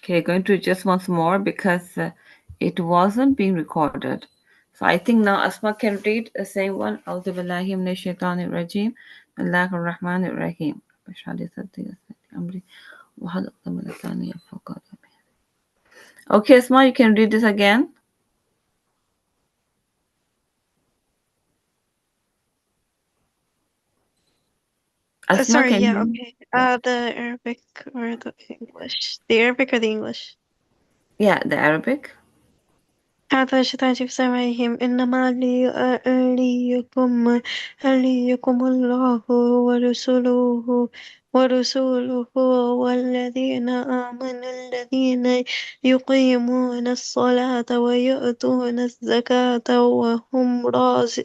Okay, going to just once more because it wasn't being recorded. So I think now Asma can read the same one. A'udhu billahi minash shaitanir rajim. Bismillahir rahmanir rahim. Okay, Asma, you can read this again. Asma, Sorry, can yeah, you? okay. Yeah, The Arabic or the English? The Arabic or the English? yeah, the Arabic. هذا الشيطان في سمعهم إنما ليكم الله ورسوله والذين آمنوا الذين يقيمون الصلاة ويؤتون الزكاة وهم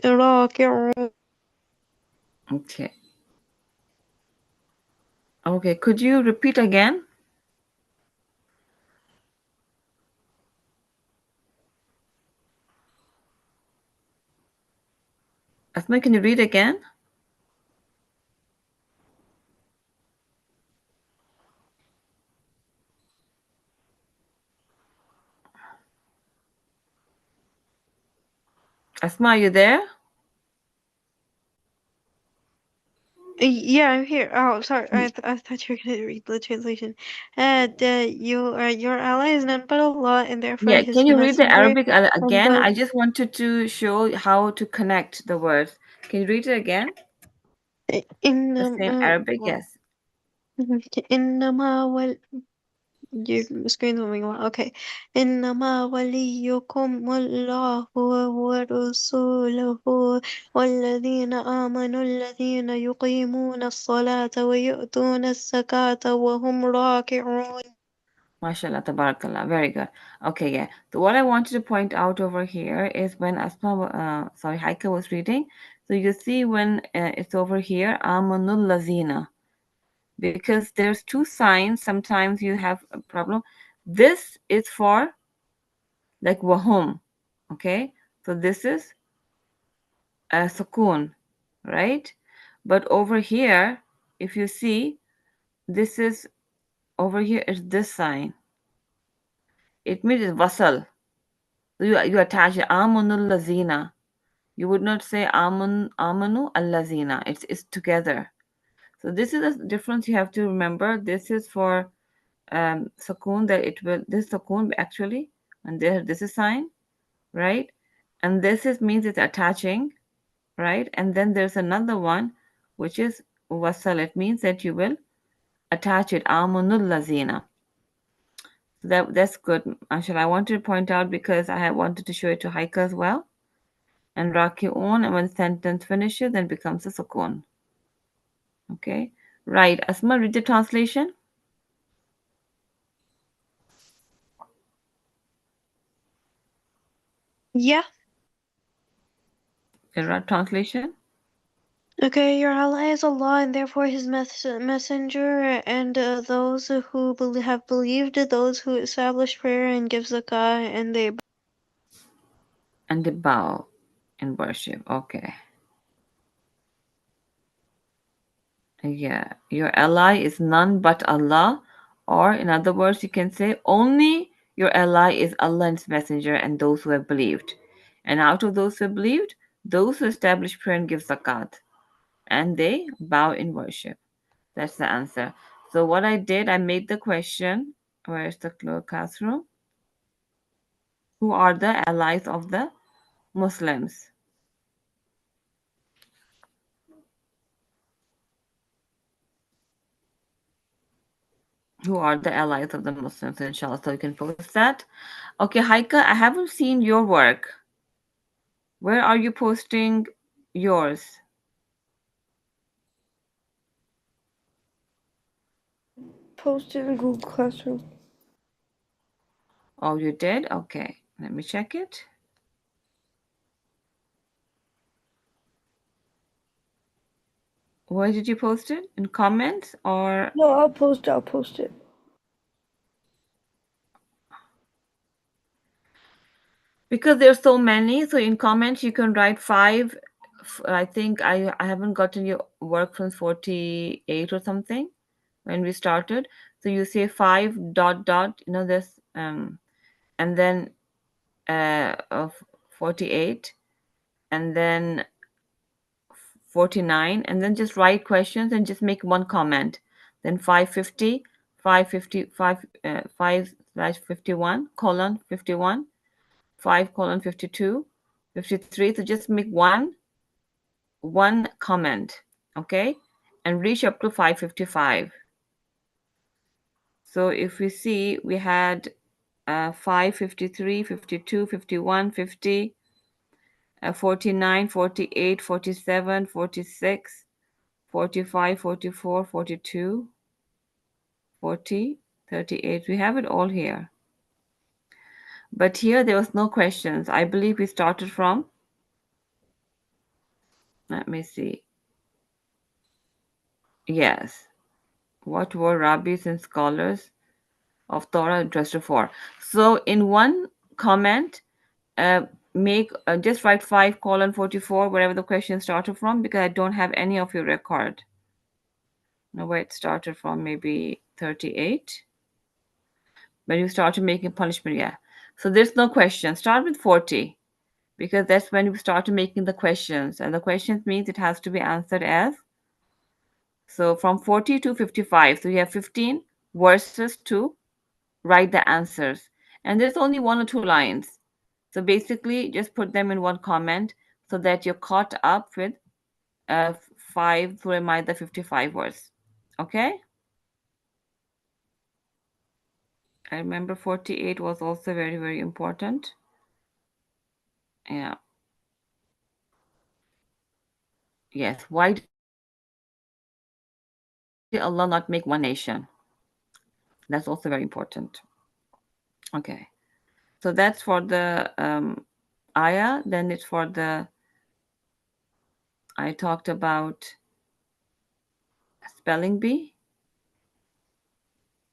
راكعون. Okay. Okay, could you repeat again? Asma, can you read again? Asma, are you there? Yeah, I'm here. Oh, sorry. I thought you were going to read the translation. Your ally is none but Allah, and therefore Yeah, His can you read the messenger, Arabic and again? those I just wanted to show how to connect the words. Can you read it again? in The same Arabic, yes. إنما your screen's moving along. Okay. إنما وليكم الله ورسوله والذين آمنوا الذين يقيمون الصلاة ويؤتون الزكاة وهم راكعون. MashaAllah, tabarakallah. Very good. Okay, yeah. So what I wanted to point out over here is when Haika was reading. So you see when it's over here, Amanul Lazina. Because there's two signs, sometimes you have a problem. This is for like wahum. Okay? So this is a sukun, right? But over here, if you see, this is over here is this sign. It means it's wasal. So you attach it, amunul lazina. You would not say amanu al lazina. It's together. So this is the difference you have to remember. This is for sukun that it will this sukun actually, and there this is sign, right? And this is means it's attaching, right? And then there's another one which is wasal. It means that you will attach it amunul lazina. So that's good. Actually, I wanted to point out because I had wanted to show it to Haika as well. And raki'un, and when the sentence finishes, then becomes a sukun. Okay, right. Asma, read the translation. Yeah. Translation. Okay, your ally is Allah, and therefore His messenger, and those who have believed, those who establish prayer and give zakah, and they. And the bow in worship. Okay. Yeah. Your ally is none but Allah. Or in other words, you can say only your ally is Allah and His messenger and those who have believed. And out of those who have believed, those who establish prayer and give zakat. And they bow in worship. That's the answer. So what I did, I made the question, where's the classroom? Who are the allies of the Muslims? Who are the allies of the Muslims, inshallah. So you can post that. Okay, Haika, I haven't seen your work. Where are you posting yours? Posted in Google Classroom. Oh, you did? Okay, let me check it. Where did you post it? In comments or? No, I'll post it. Because there's so many, so in comments you can write five. I think I haven't gotten your work from 48 or something when we started. So you say 5 dot dot, this, and then of 48, and then 49, and then just write questions and just make one comment. Then 550, 555, 5 slash 51 colon 51, 5 colon 52, 53. So just make one comment, okay, and reach up to 555. So if we see, we had 5, 53, 52, 51, 50, 49, 48, 47, 46, 45, 44, 42, 40, 38. We have it all here. But here there was no questions. I believe we started from, let me see. Yes. What were rabbis and scholars of Torah interested for? So in one comment, uh, make just write 5 colon 44 wherever the question started from, because I don't have any of your record. Now where it started from, maybe 38. When you started making punishment, yeah. So there's no question. Start with 40, because that's when you started making the questions. And the questions means it has to be answered as. So from 40 to 55. So you have 15 verses to write the answers. And there's only 1 or 2 lines. So basically, just put them in one comment so that you're caught up with 5 through the 55 verse. Okay? I remember 48 was also very, very important. Yeah. Yes. Why did Allah not make one nation? That's also very important. Okay. So that's for the ayah. Then it's for the, I talked about spelling bee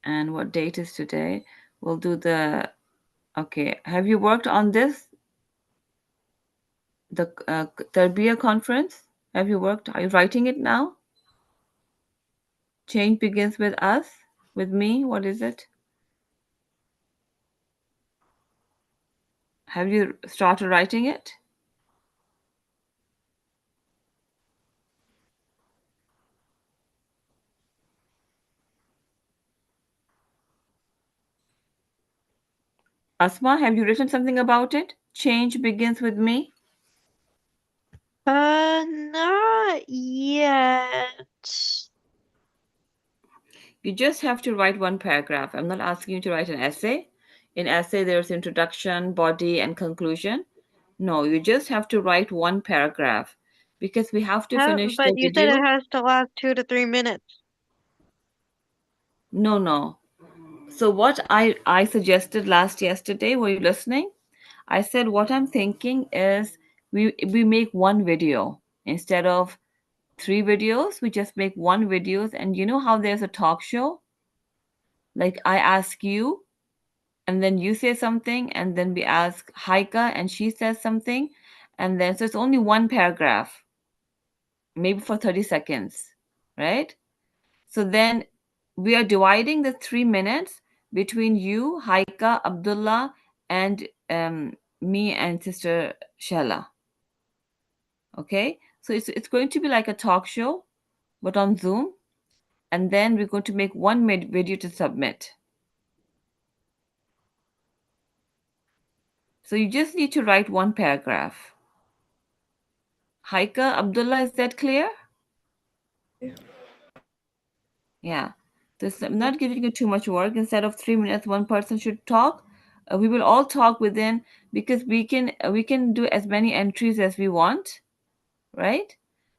and what date is today. We'll do the, okay. Have you worked on this? The Tarbiyah conference? Have you worked? Are you writing it now? Change begins with us, with me. What is it? Have you started writing it? Asma, have you written something about it? Change begins with me. Not yet. You just have to write one paragraph. I'm not asking you to write an essay. In essay, there's introduction, body, and conclusion. No, you just have to write one paragraph, because we have to How, finish but the you said it video. has to last 2 to 3 minutes. No, no. So what I suggested last yesterday, were you listening? I said what I'm thinking is we make one video instead of 3 videos. We just make one videos, and you know how there's a talk show? Like I ask you, and then you say something, and then we ask Haika, and she says something, and then so it's only one paragraph, maybe for 30 seconds, right? So then we are dividing the 3 minutes between you, Haika, Abdullah, and me and Sister Shella. Okay, so it's going to be like a talk show, but on Zoom, and then we're going to make one video to submit. So you just need to write one paragraph. Haika, Abdullah, is that clear? Yeah. This, I'm not giving you too much work. Instead of 3 minutes, one person should talk. We will all talk within, because we can do as many entries as we want, right?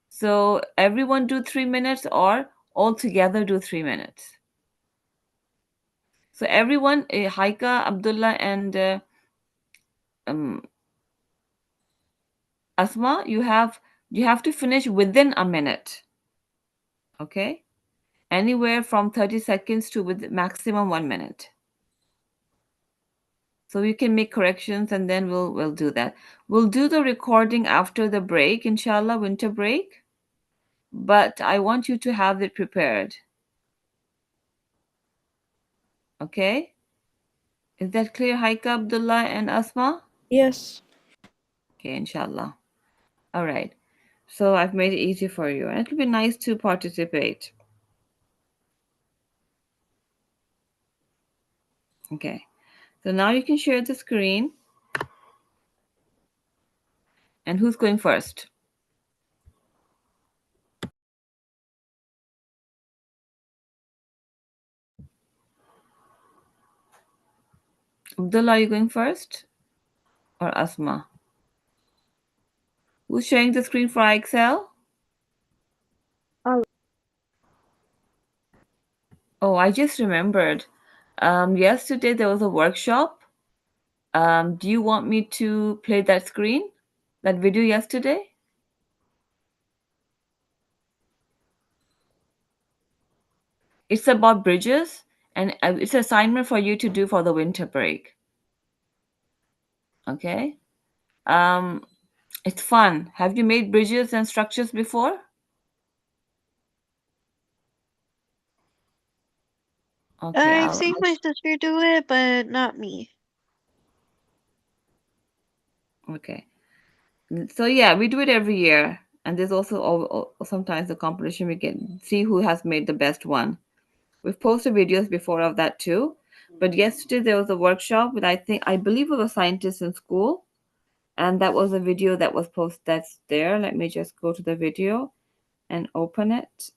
So everyone do 3 minutes, or all together do 3 minutes. So everyone, Haika, Abdullah, and um, Asma, you have to finish within a minute. Okay, anywhere from 30 seconds to with maximum 1 minute. So we can make corrections, and then we'll do that. We'll do the recording after the break, inshallah, winter break. But I want you to have it prepared. Okay? Is that clear, Haika, Abdullah, and Asma? Yes. Okay, inshallah. All right. So I've made it easy for you, and it'll be nice to participate. Okay. So now you can share the screen. And who's going first? Abdullah, are you going first? Or Asma? Who's sharing the screen for Excel? I'll Oh, I just remembered. Yesterday there was a workshop. Do you want me to play that screen? That video yesterday? It's about bridges, and it's an assignment for you to do for the winter break. Okay? Um, it's fun. Have you made bridges and structures before? Okay, I've seen my sister do it, but not me. okay. So yeah, we do it every year, and there's also sometimes a competition. We can see who has made the best one. We've posted videos before of that too, but yesterday there was a workshop with I believe it was scientists in school, and that was a video that was posted. That's there. Let me just go to the video and open it,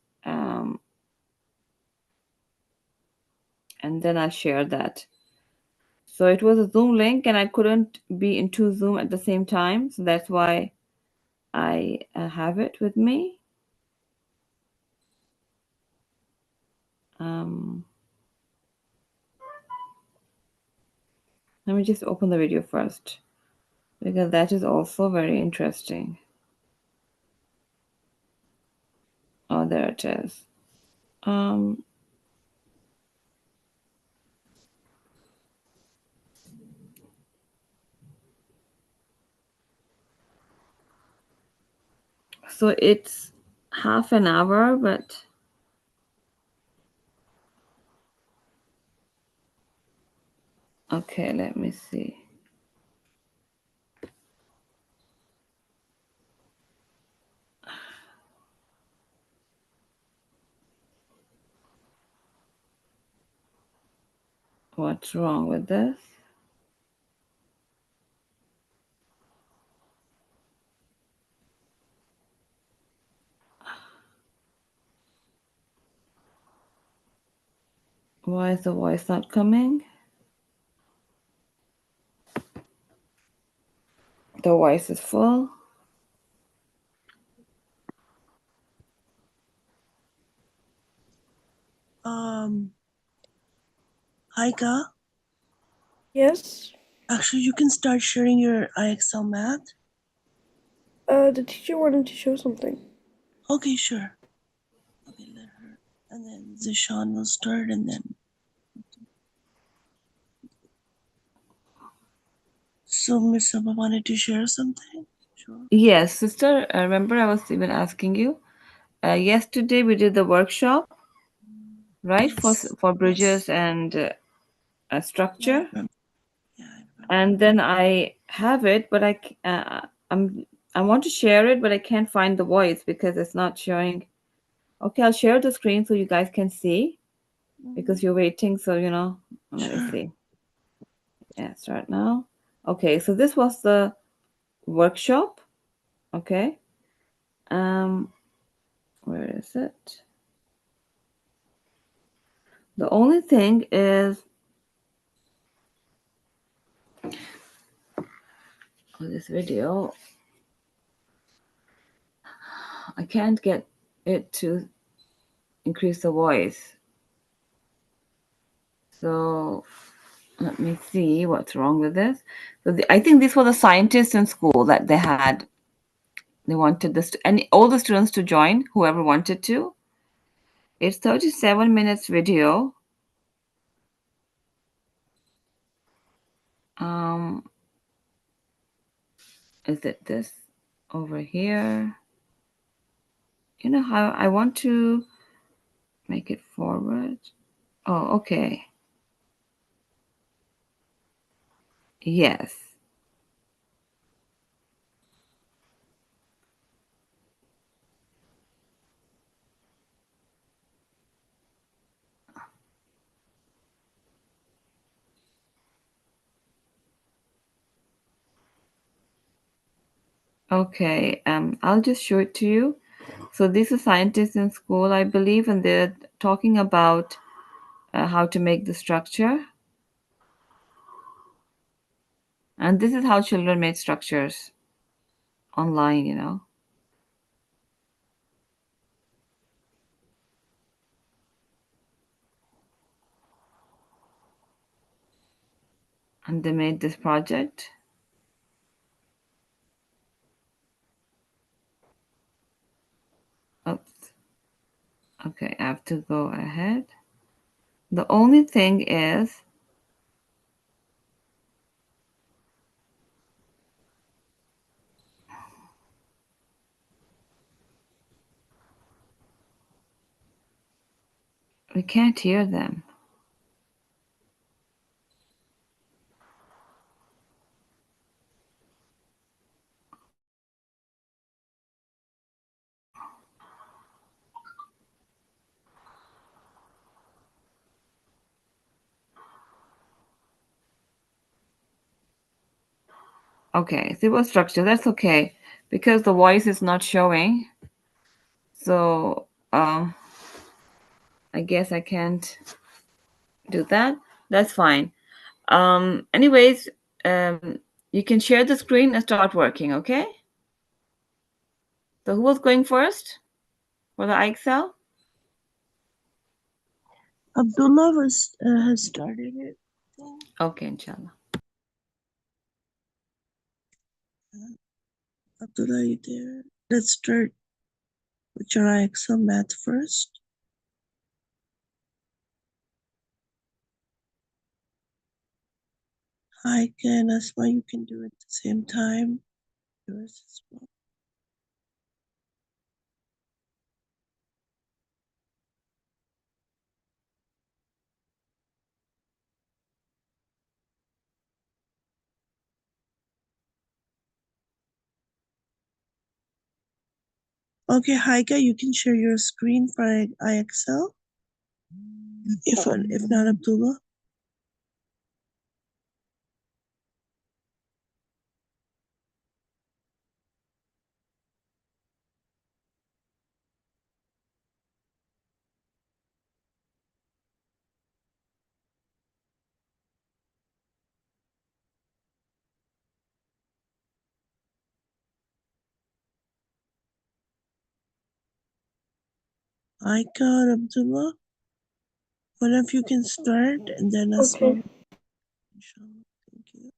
and then I'll share that. So it was a Zoom link, and I couldn't be into Zoom at the same time, so that's why I have it with me. Um, Let me just open the video first because that is also very interesting. Oh, there it is. Um, so it's half an hour, but okay, let me see. What's wrong with this? Why is the voice not coming? The voice is full. Um, Haika, Yes. actually, you can start sharing your IXL math. The teacher wanted to show something. Okay, sure. Okay, let her. And then Zishan will start, and then. So, Miss Saba wanted to share something? Sure. Yes, sister. Remember, I was even asking you. Yesterday we did the workshop, right? Yes. For Yes. bridges and Yeah, I structure. remember. Yeah, I remember. And then I have it, but I want to share it, but I can't find the voice because it's not showing. Okay, I'll share the screen so you guys can see because you're waiting. So let me Sure. see. Yeah, start now. Okay, so this was the workshop. Okay, um, where is it? The only thing is this video. I can't get it to increase the voice. So let me see what's wrong with this. So I think this was a scientist in school that they had. They wanted this and all the students to join, whoever wanted to. It's 37 minutes video. Um, is it this over here? You know how I want to make it forward. Oh, okay. Yes. Okay, I'll just show it to you. So these are scientists in school, I believe, and they're talking about how to make the structure. And this is how children made structures online, you know. And they made this project. Oops. Okay, I have to go ahead. The only thing is, we can't hear them. Okay, zero structure, that's okay. Because the voice is not showing. So I guess I can't do that. That's fine. Anyways, you can share the screen and start working, okay? So who was going first for the IXL? Abdullah has started it. Okay, inshallah. Abdullah, you there? Let's start with your IXL math first. Hi, Ken, Asma, you can do it at the same time. Yours as well. Okay, Haika, you can share your screen for IXL. If not, Abdullah. Haika or Abdullah, one of you can start, and then Asma. Okay. Inshallah. Thank you.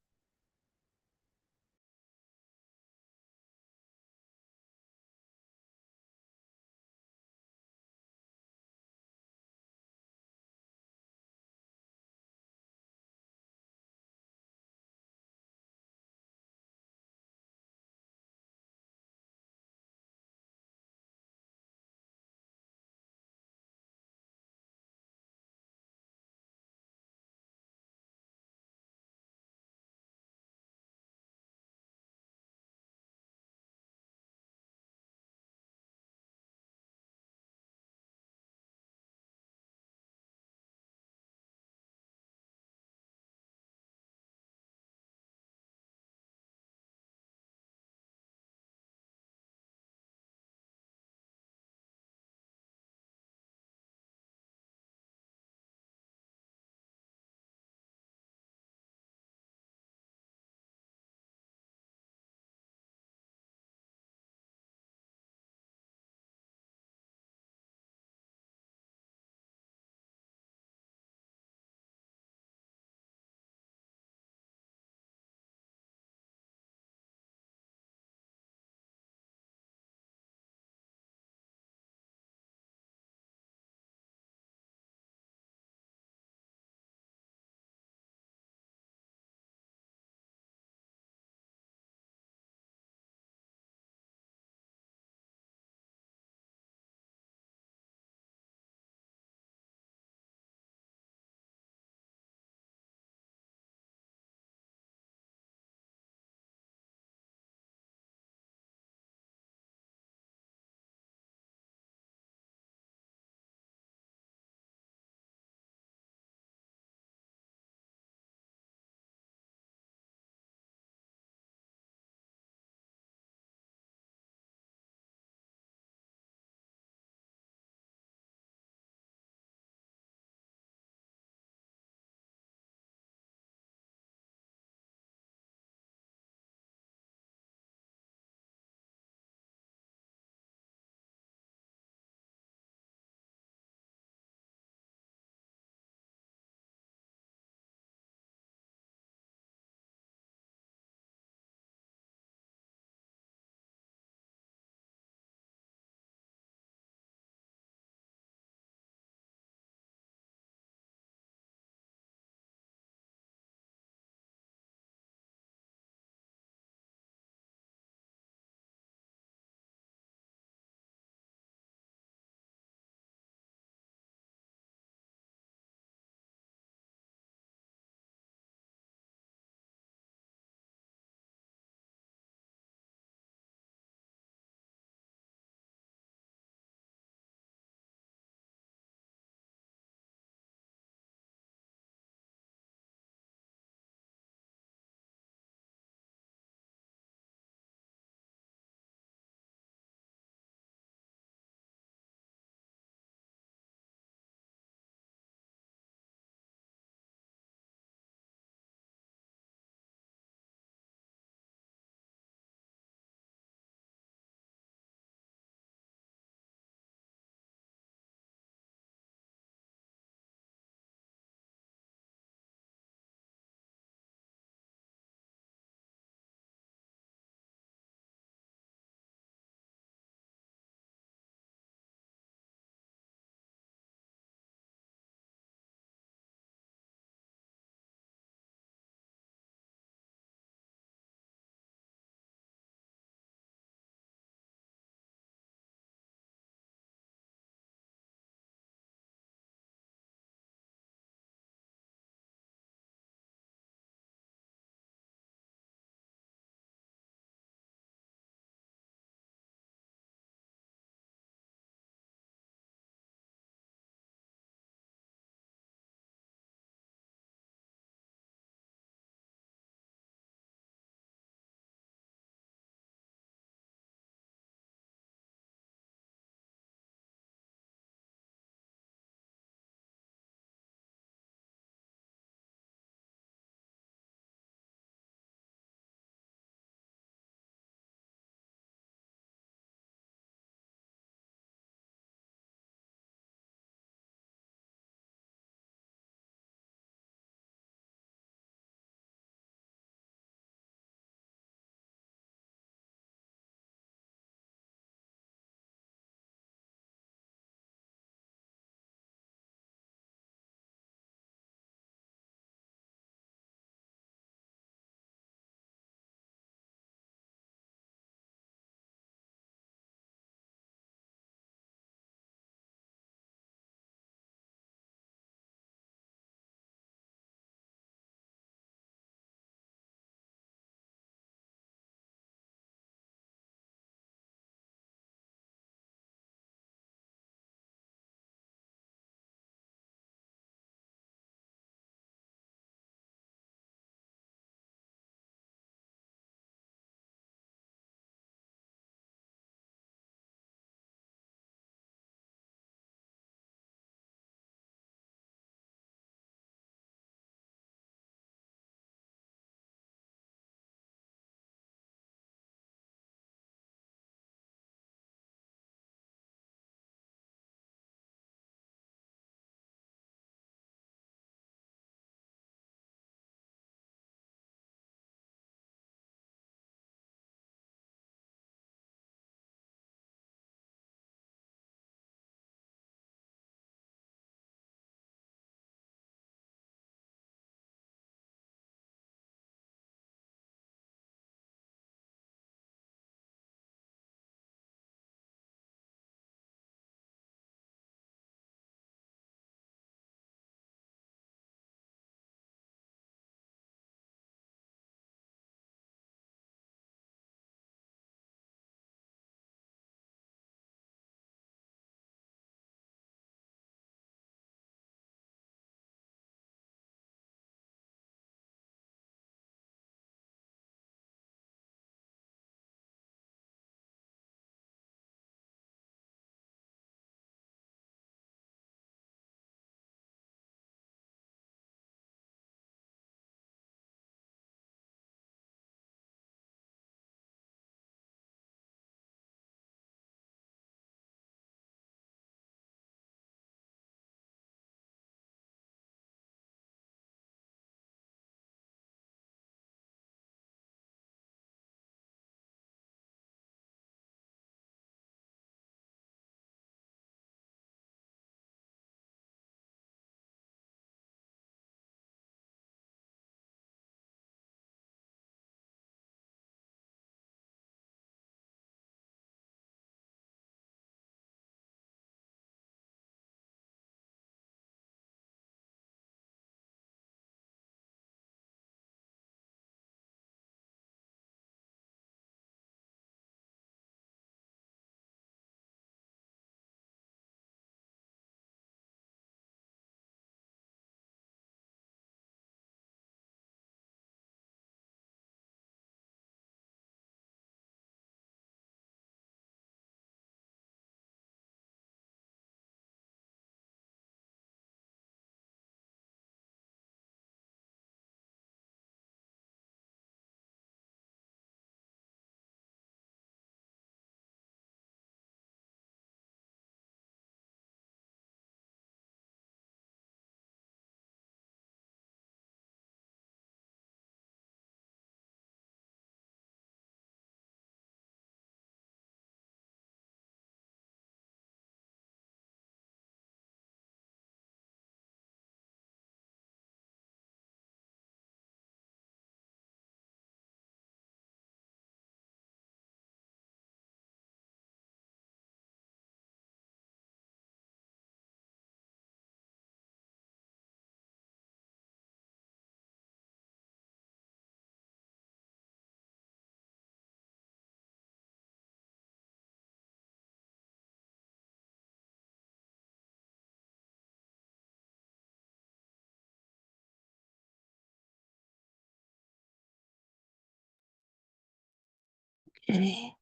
Okay.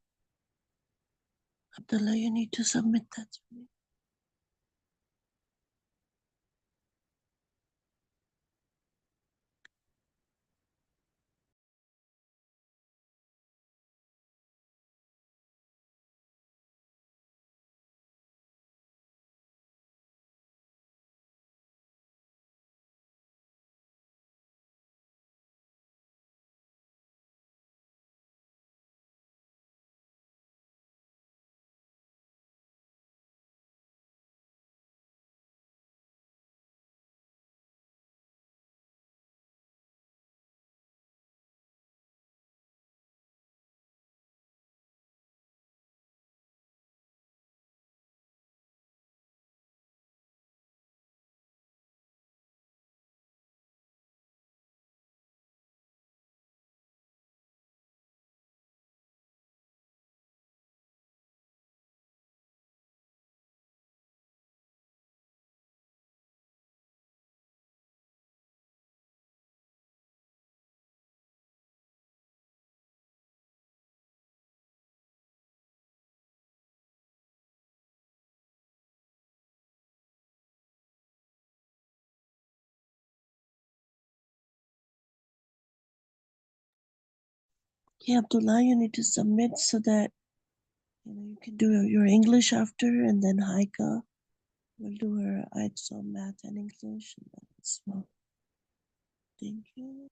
Abdullah, you need to submit that to me. Okay, Abdullah, you need to submit so that you can do your English after, and then Haika will do her IELTS on math and English. And that's well. Thank you.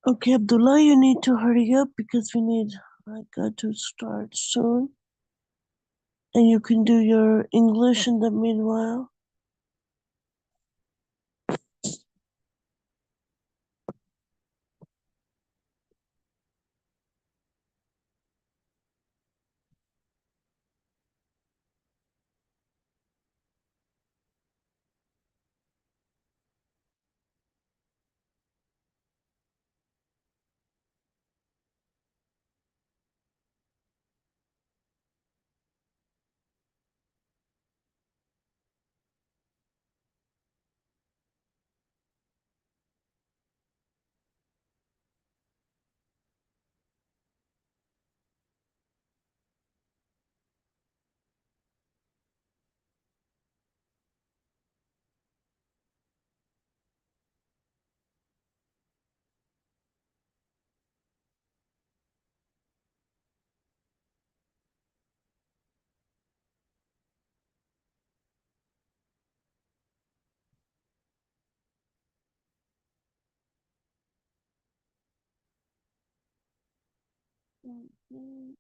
Okay, Abdullah, you need to hurry up because we need Haika to start soon. And you can do your English in the meanwhile. Mhm.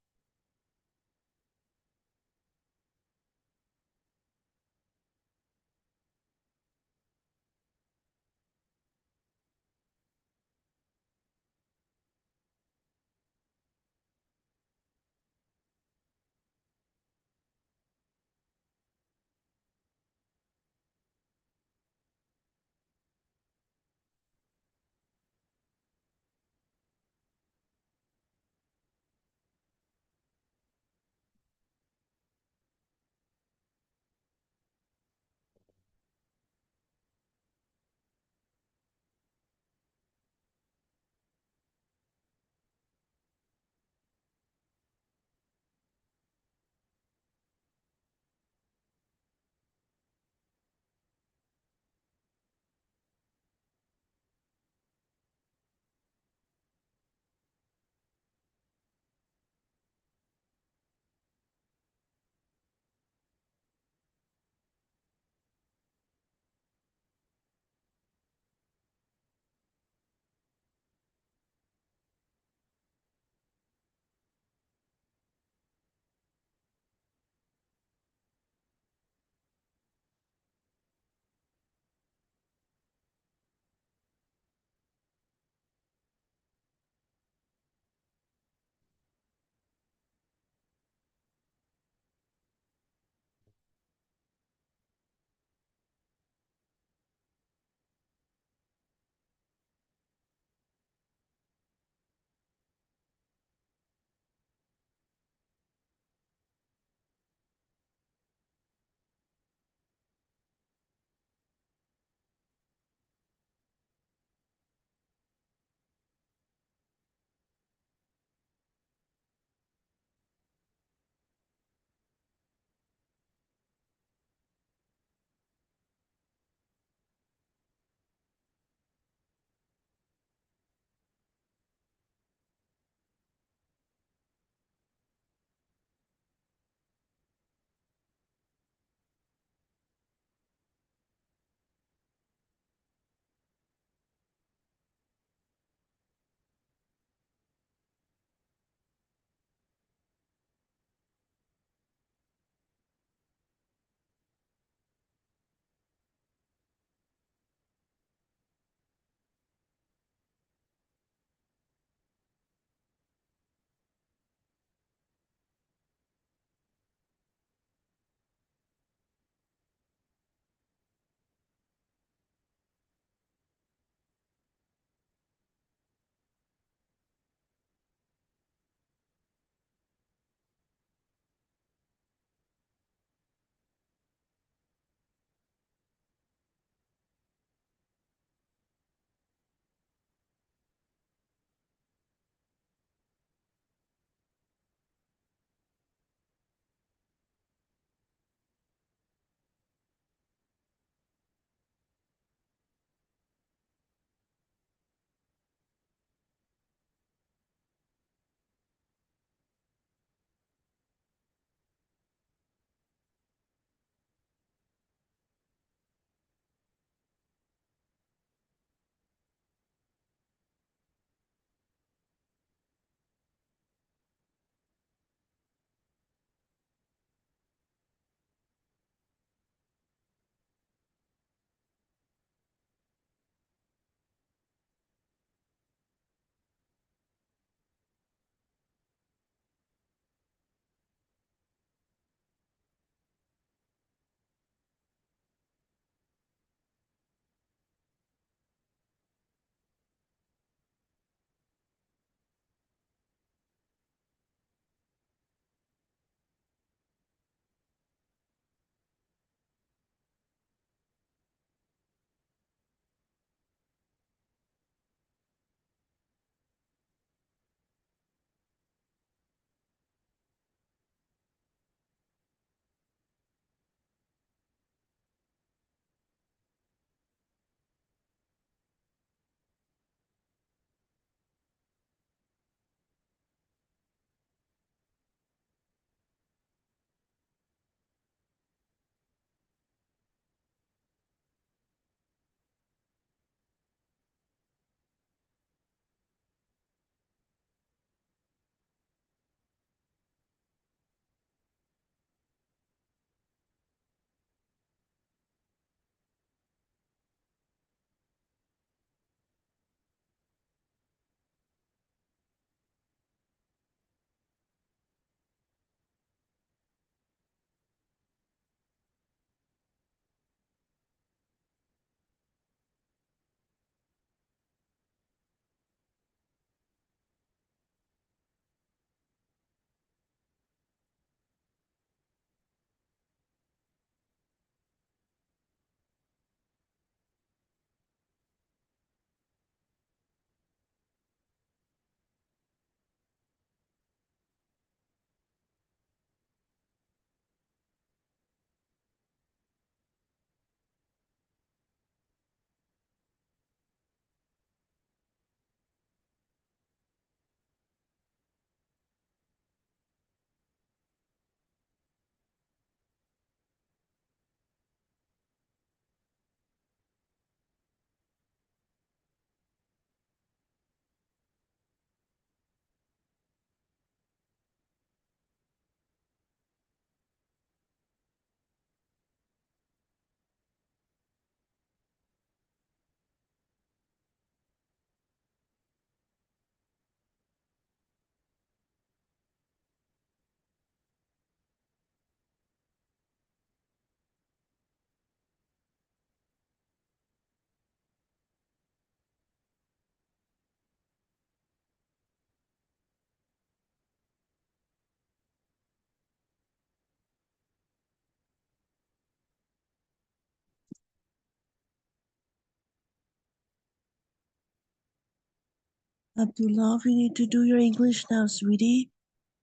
Abdullah, we need to do your English now, sweetie.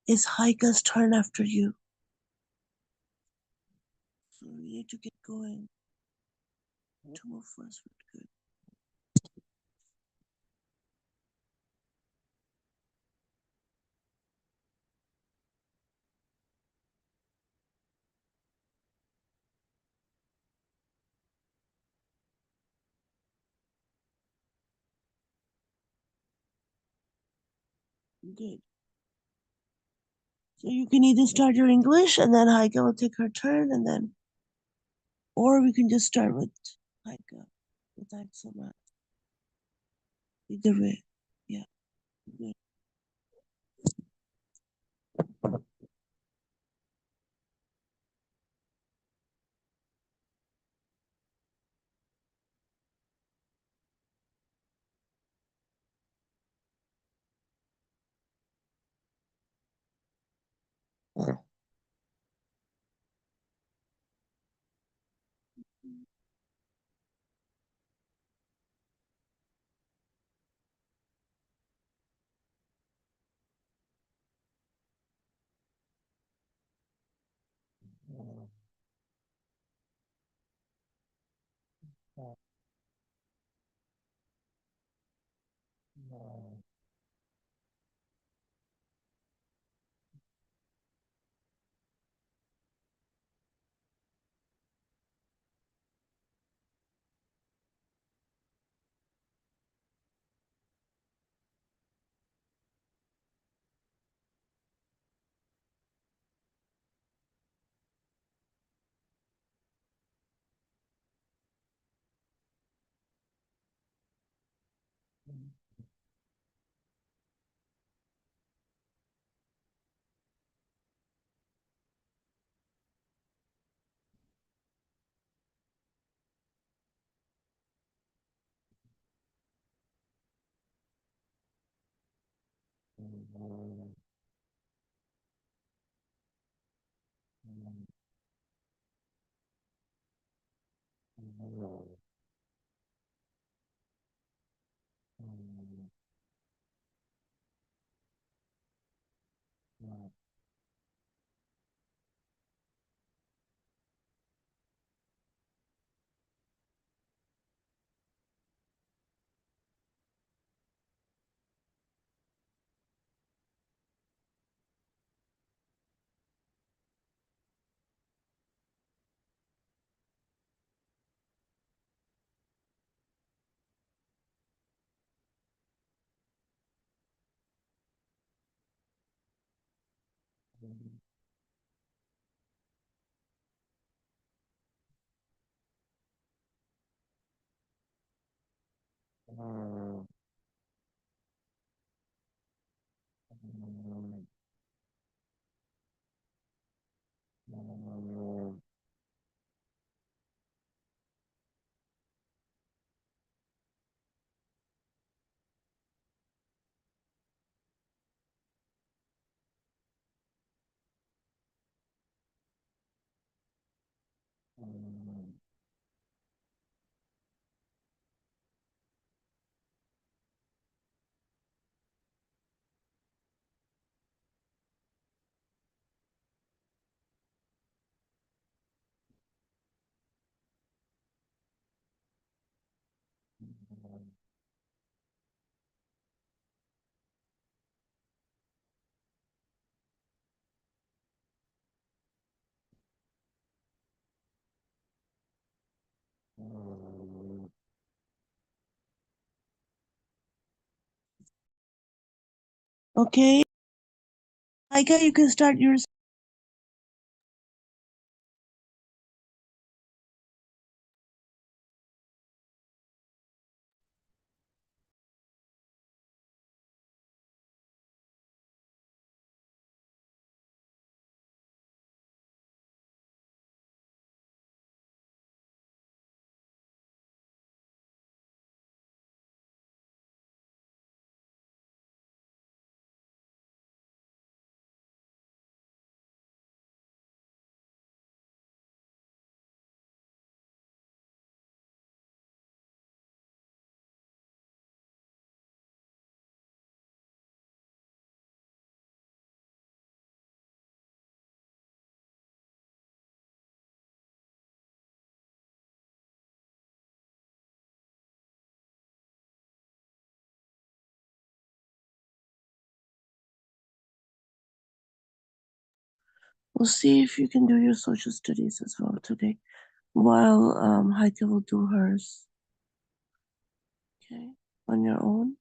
It's Haika's turn after you. So we need to get going. Two of us would good. Good. So you can either start your English and then Haika will take her turn and then, or we can just start with Haika, with Aksama. Either way. Yeah. Good. Okay. Haika, you can start yours. We'll see if you can do your social studies as well today, while Heike will do hers. Okay, on your own.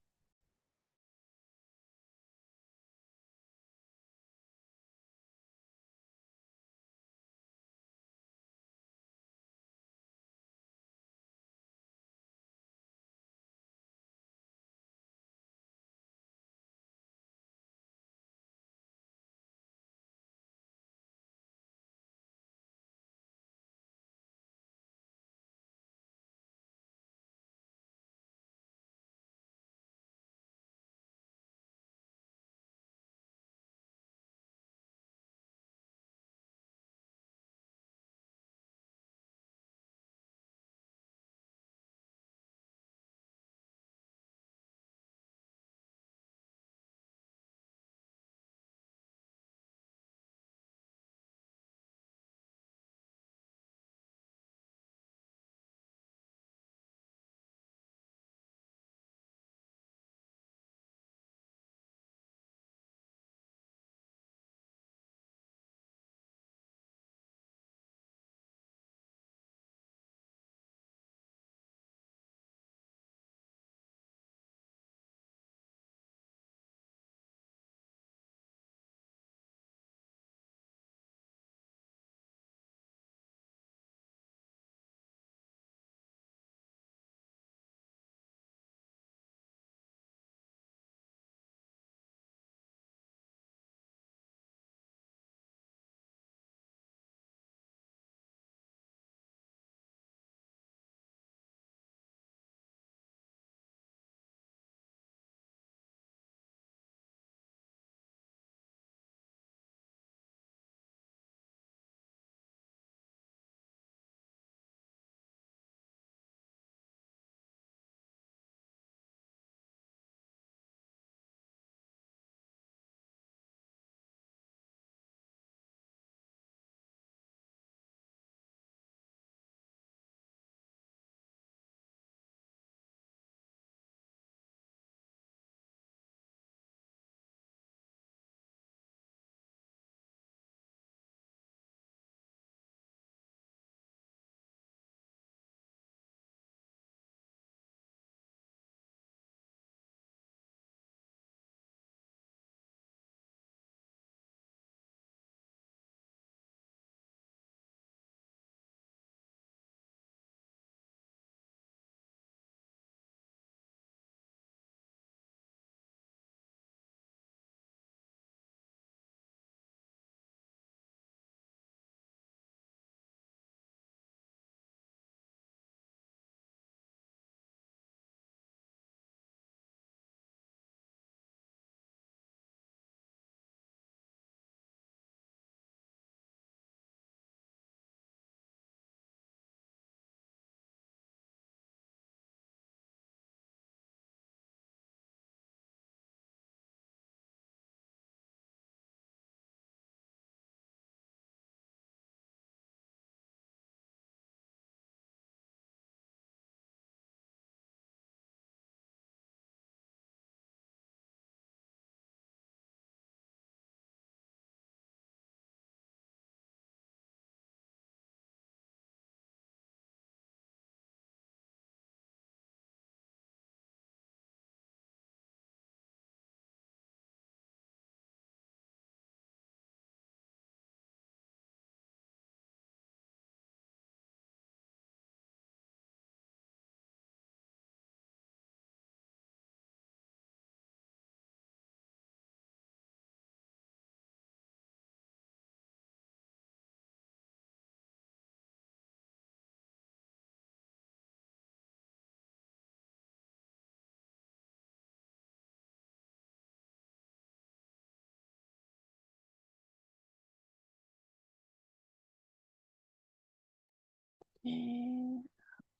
Okay,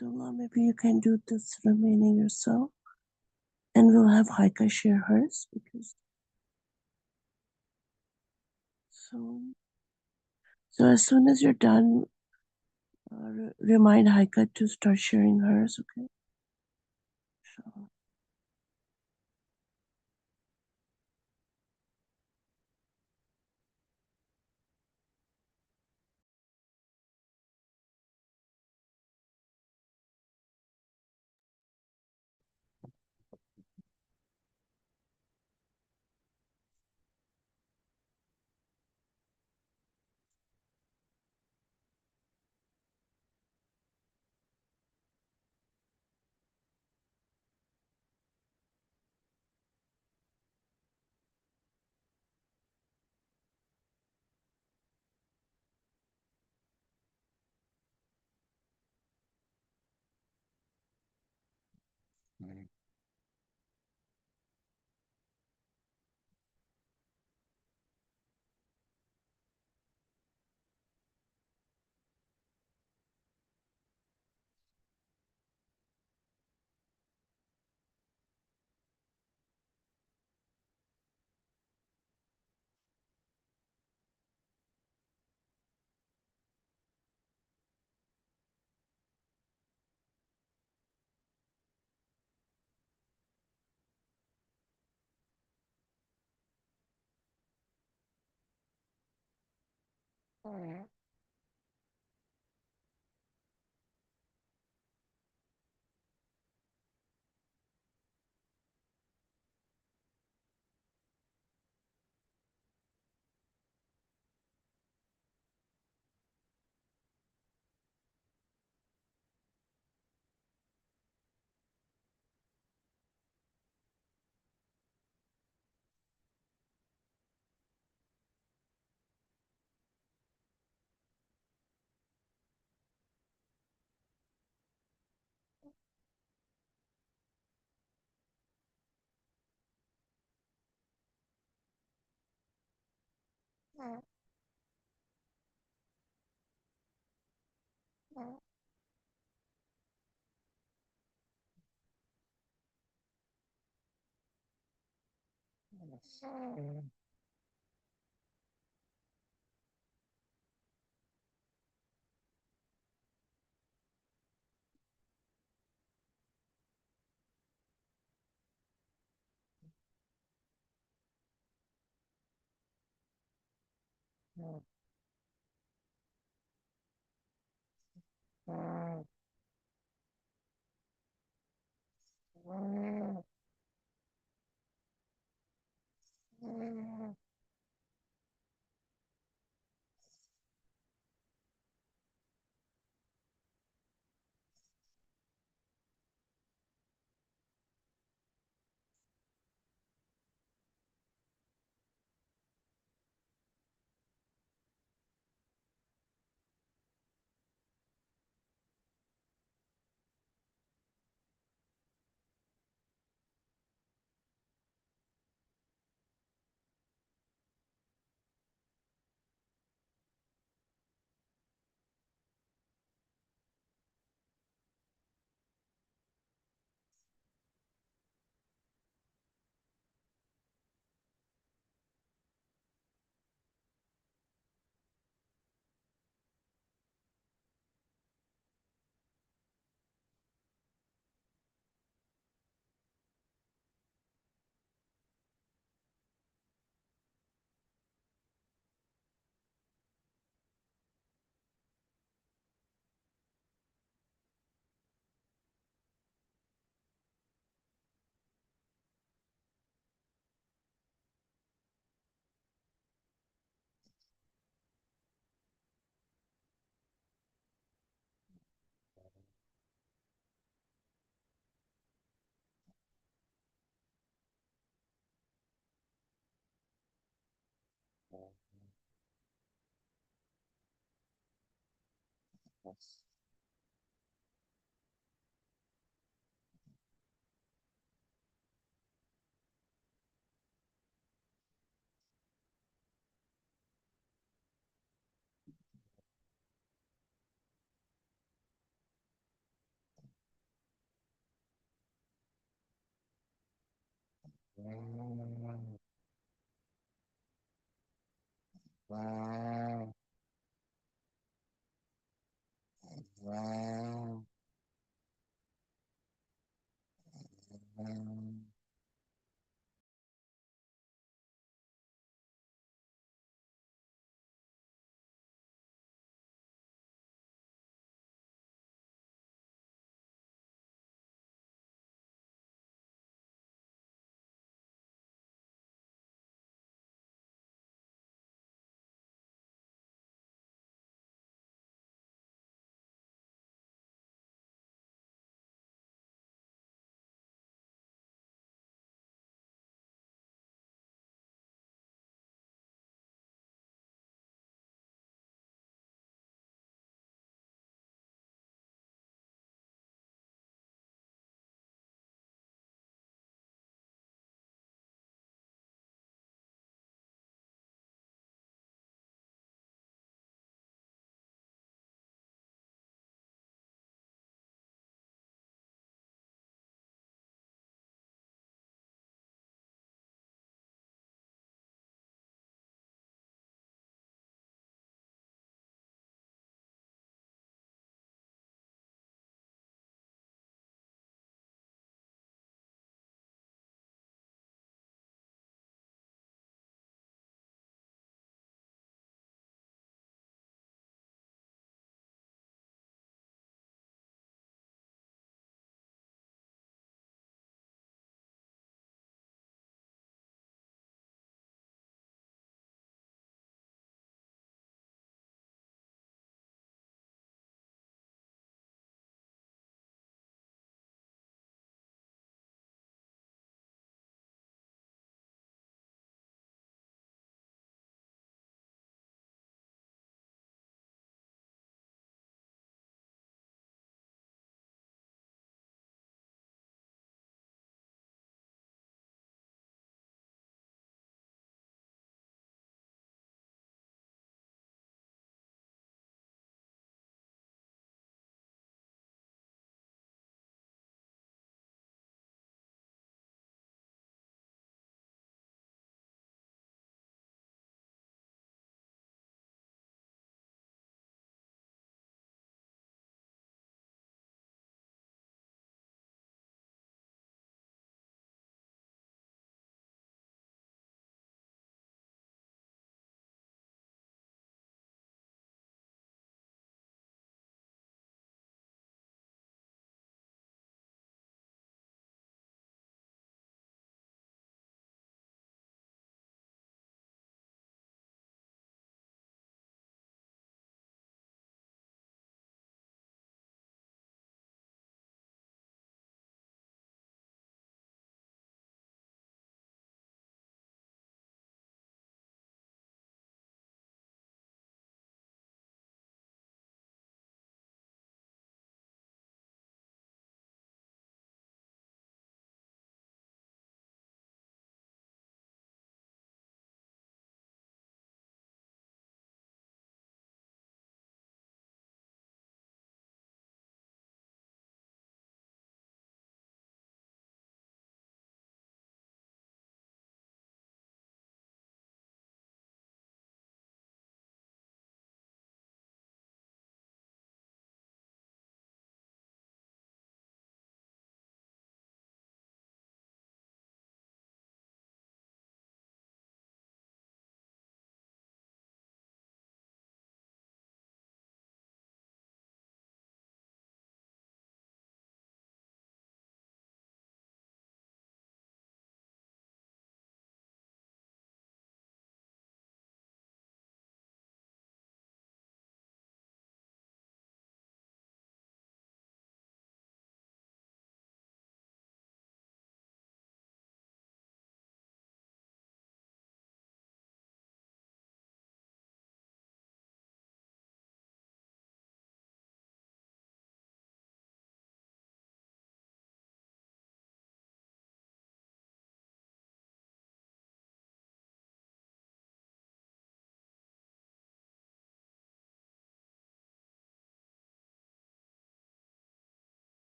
Abdullah, maybe you can do this remaining yourself, and we'll have Haika share hers because so. So as soon as you're done, remind Haika to start sharing hers. Okay. So,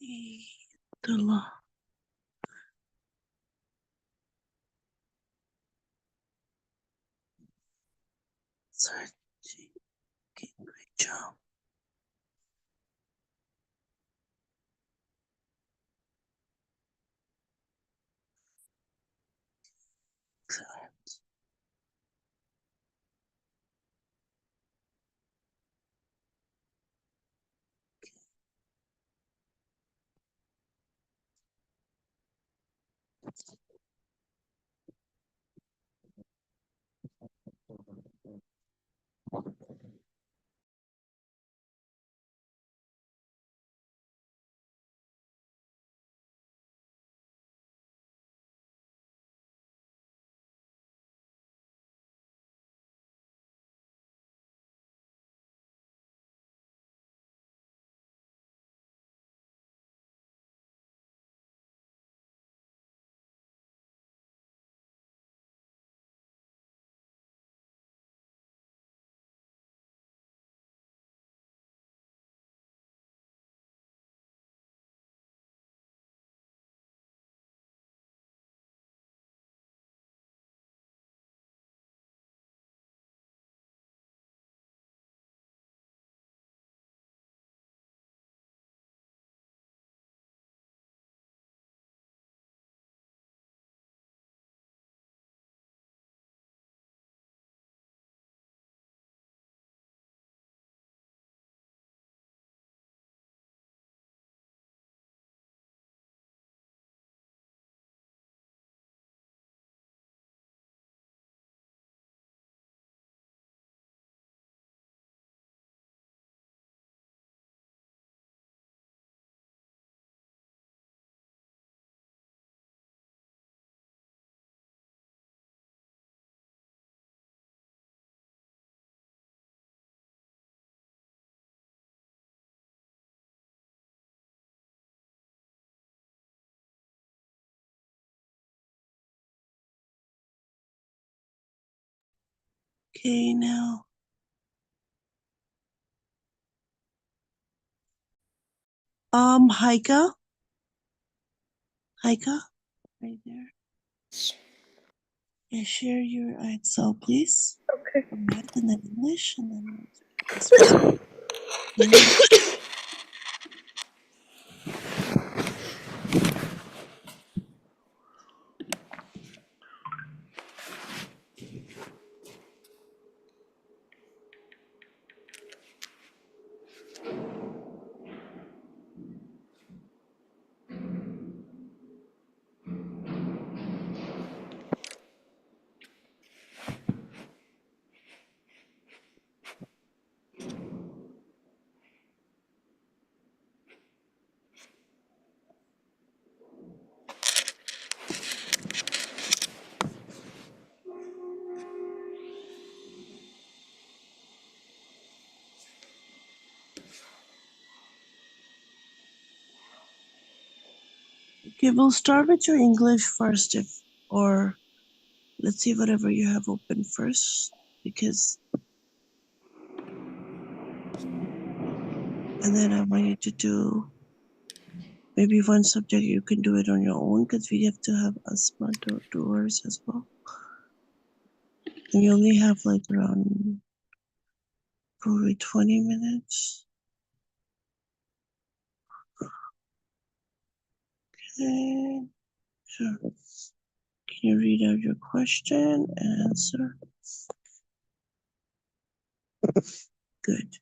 Abdullah. Search. Okay, great job. Excellent. Okay, now. Haika. Haika, right there. Yeah, share your Excel, please. Okay. For math and then English, and then we'll discuss. Okay. Okay, we'll start with your English first, or let's see whatever you have open first, because, and then I want you to do maybe one subject you can do it on your own, because we have to have Asma do hers as well. And we only have like around probably 20 minutes. Okay, sure. Can you read out your question and answer? Good.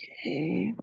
Okay.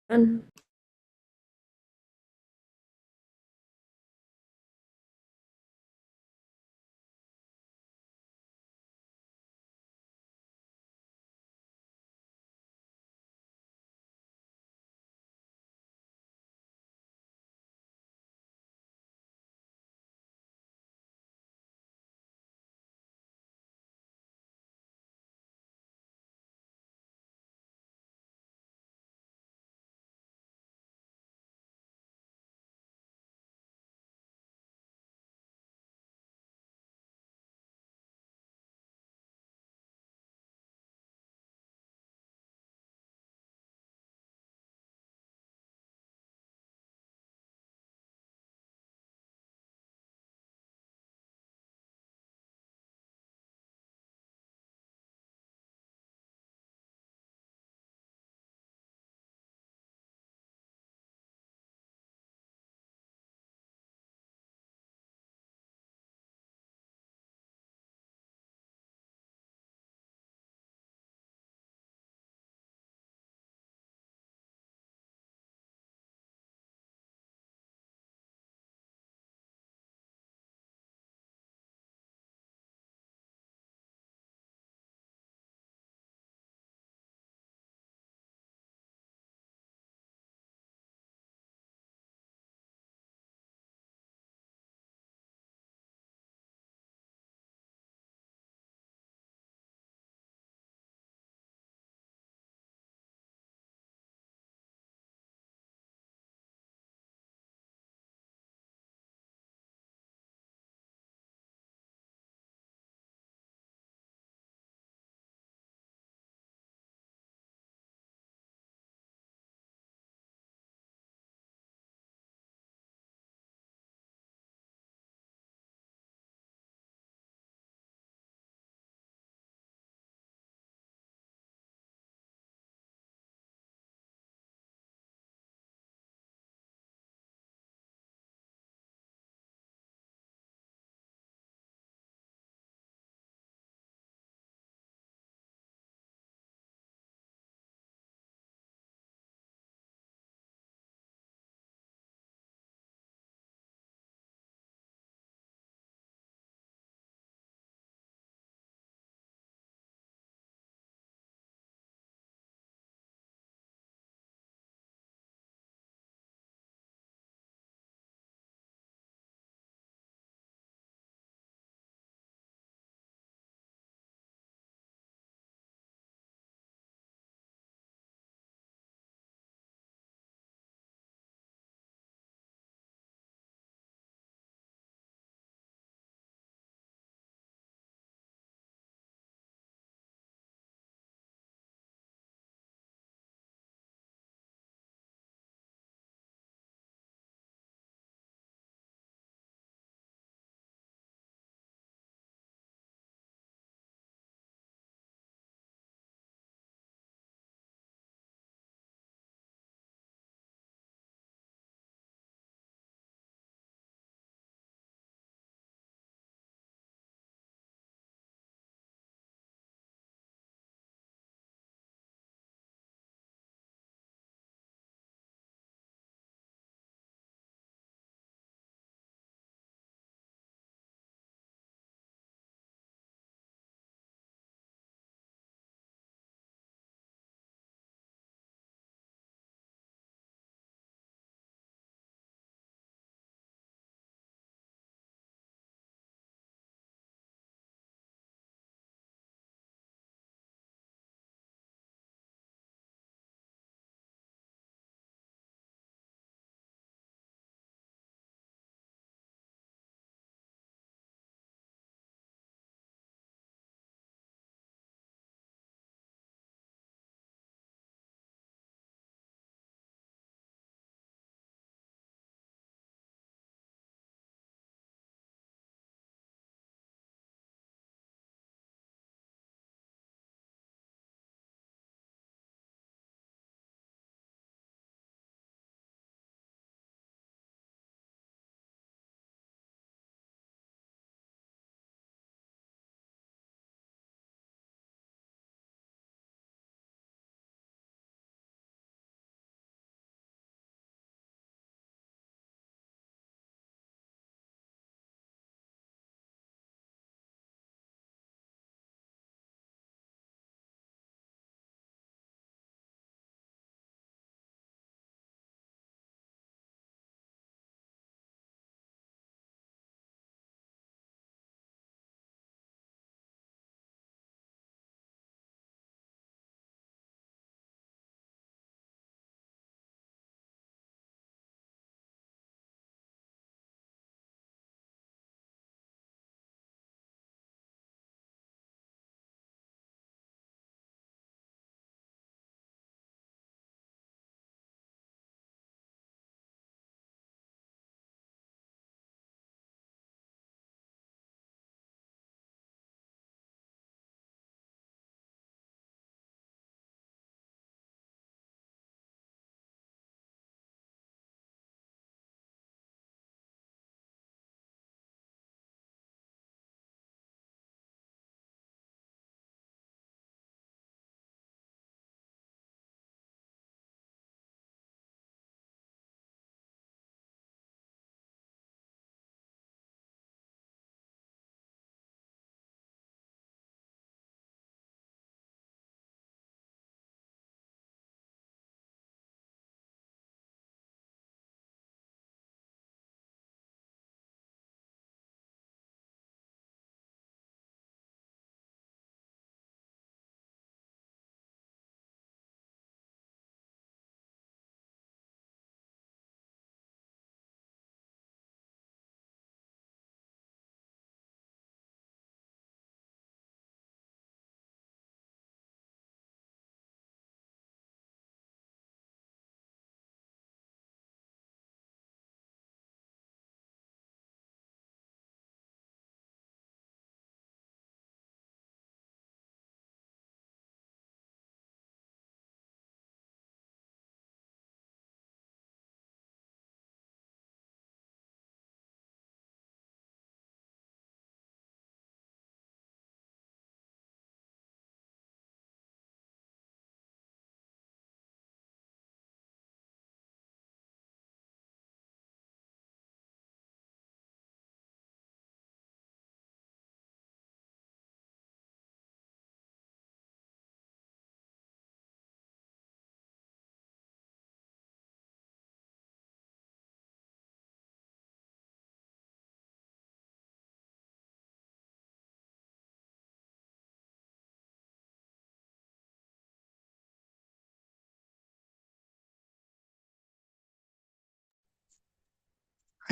And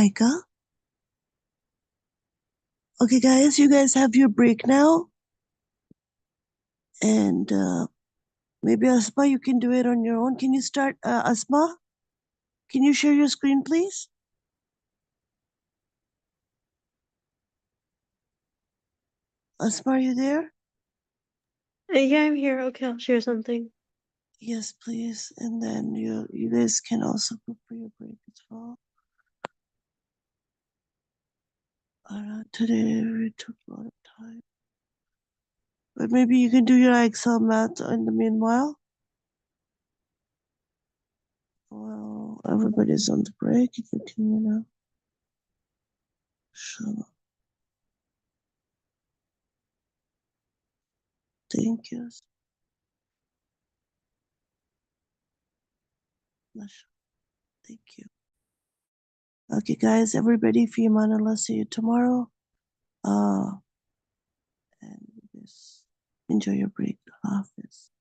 Haika? Okay, guys, you guys have your break now. And maybe Asma, you can do it on your own. Can you start, Asma? Can you share your screen, please? Asma, are you there? Yeah, I'm here. Okay, I'll share something. Yes, please. And then you guys can also go for your break as well. Today we took a lot of time. But maybe you can do your Excel math in the meanwhile. Well, everybody's on the break. If you can, shut up. Thank you. Masha. Thank you. Okay, guys, everybody, fi amanallah, see you tomorrow. And just enjoy your break. Hafiz.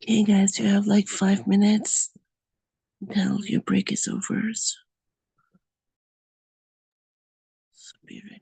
Okay, guys, you have like 5 minutes until your break is over. So be ready.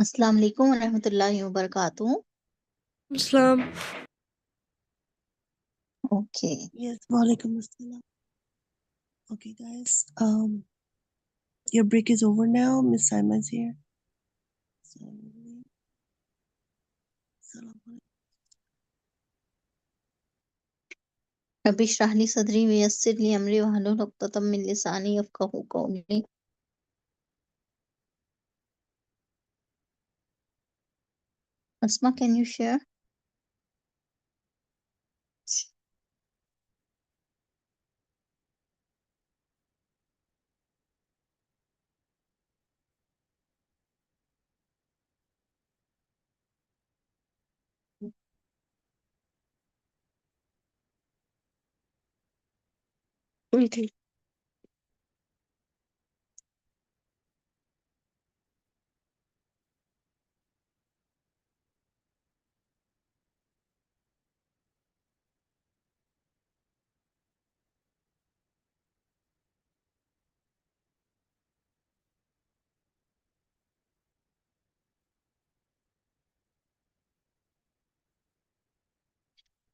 अस्सलाम वालेकुम व रहमतुल्लाहि व बरकातुहू। Islam. Okay. Yes, walaikum assalam. Okay, guys. Your break is over now. Miss Saima's here. Salam alaikum. Rabbi इश्रह ली सदरी व यस्सिर ली अमरी वहलुल उक़दतम मिन लिसानी यफ़क़हू क़ौली। Asma, can you share? Okay.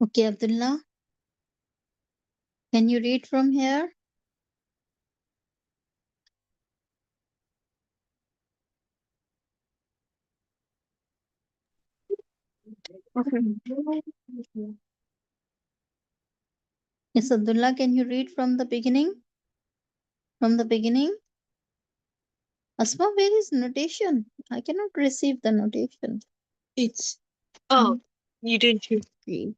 Okay, Abdullah, can you read from here? Okay. Yes, Abdullah, can you read from the beginning? From the beginning? Asma, where is notation? I cannot receive the notation. It's. Oh, you didn't share screen.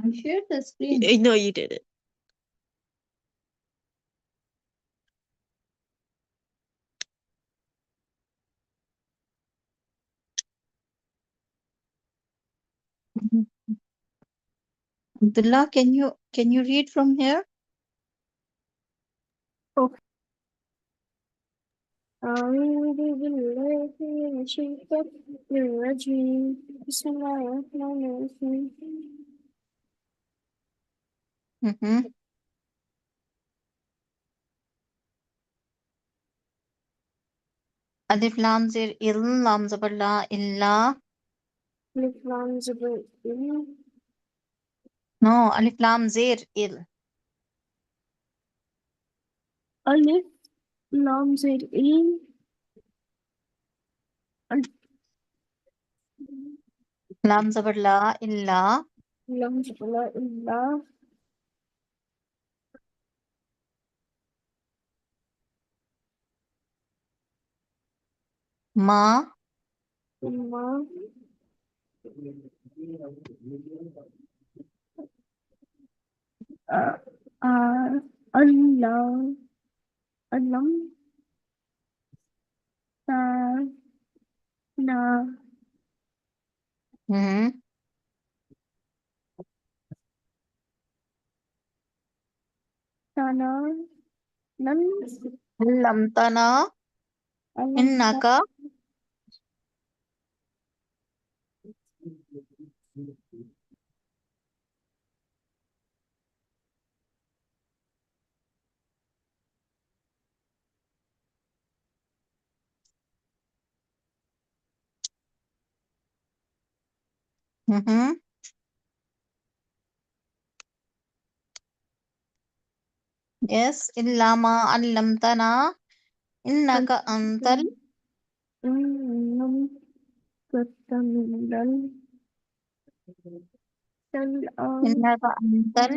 I shared the screen. No, you didn't. Mhm. Abdullah, can you read from here? Okay. أعوذ بالله من الشيطان الرجيم بسم الله الرحمن الرحيم Mm-hmm. Alif lam zir il lam zabar la illa. ألف لام زبر No, alif lam zir il. ألف لام زر Lam zabar la illa. لام زبر لا إلا Ma. ثم الله ألم تنا Mm-hmm. تنا لن Lam tana ألم innaka. Mm-hmm. Yes, illa ma allamtana innaka antal إنهم كتمل الأرض innaka antal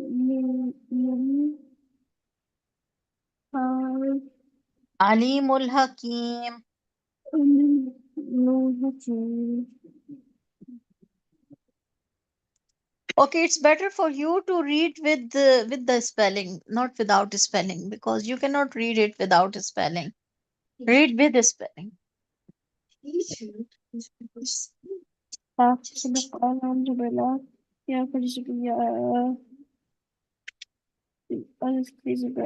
من alimul hakim. Okay, it's better for you to read with the spelling, not without spelling, because you cannot read it without spelling. Read with the spelling. الحمد لله يا كل يا ألف كذب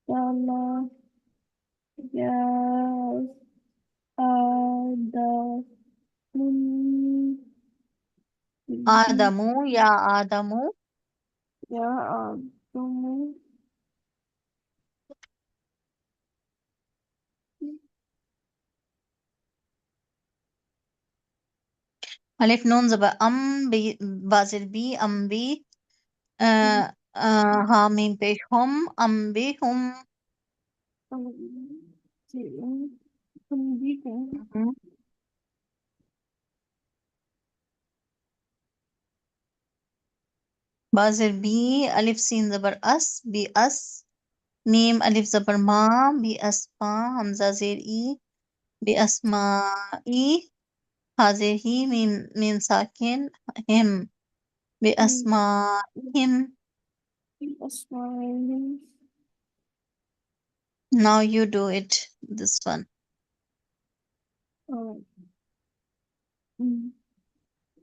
يا الله يا Adamu, ya Adamu. يا آدم Alif Nun Zaba Bazir B, Ambi. Ha Mim Pesh Hum, Ambi Hum. Mhm. Bazir B, Alif Sin Zabar As, Bi As. Mim Alif Zabar Ma, Bi Asma, Hamza Zir E, Bi Asma E. Hazir Hi, Mim Sakin, Him. Bi Asma Him. أسمعهم Now you do it, this one.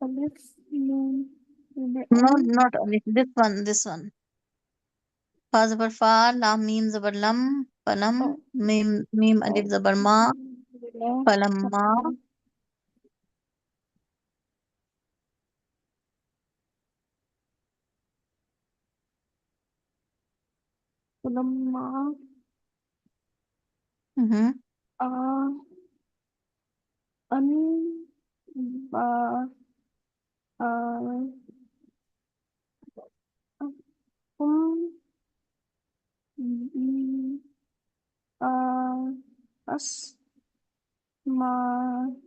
ألف نون No, أم not Alif, this one. Fa Zabar Fa, Lam Mim Zabar Lam, Falam, Mim Alif Zabar Ma, Falamma. فلما Mhm. أن با هم بي أسمائهم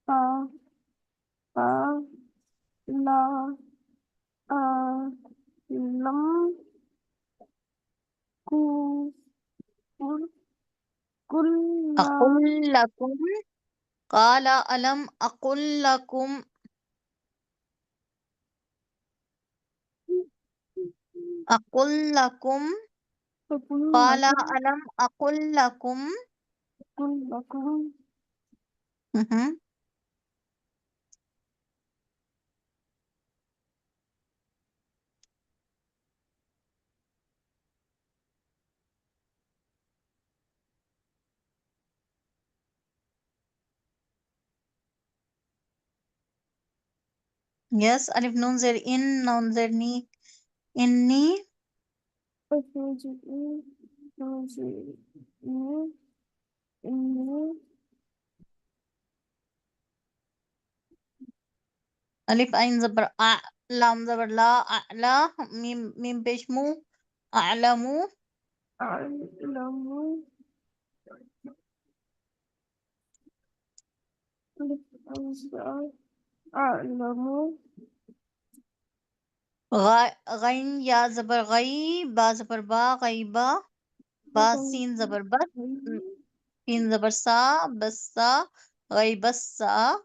فلا أعلم كل أقول لكم قال ألم أقل لكم أقل لكم كل قال ألم أقل لكم. لكم Mhm. Yes, Alif Nun Zer In, Nun Zer Ni, Inni. أفاجئوا إني Alif Ain Zabar A, Lam Zabar La, A'la, Mim Pesh Mu, A'lamu. أعلم أعلم Ghain Ya Zabar Ghai, Ba Zabar Ba, Ghaiba. Ba Sin Zabar Bat, Sin Zabar Sa, Bassa, Ghaibassa.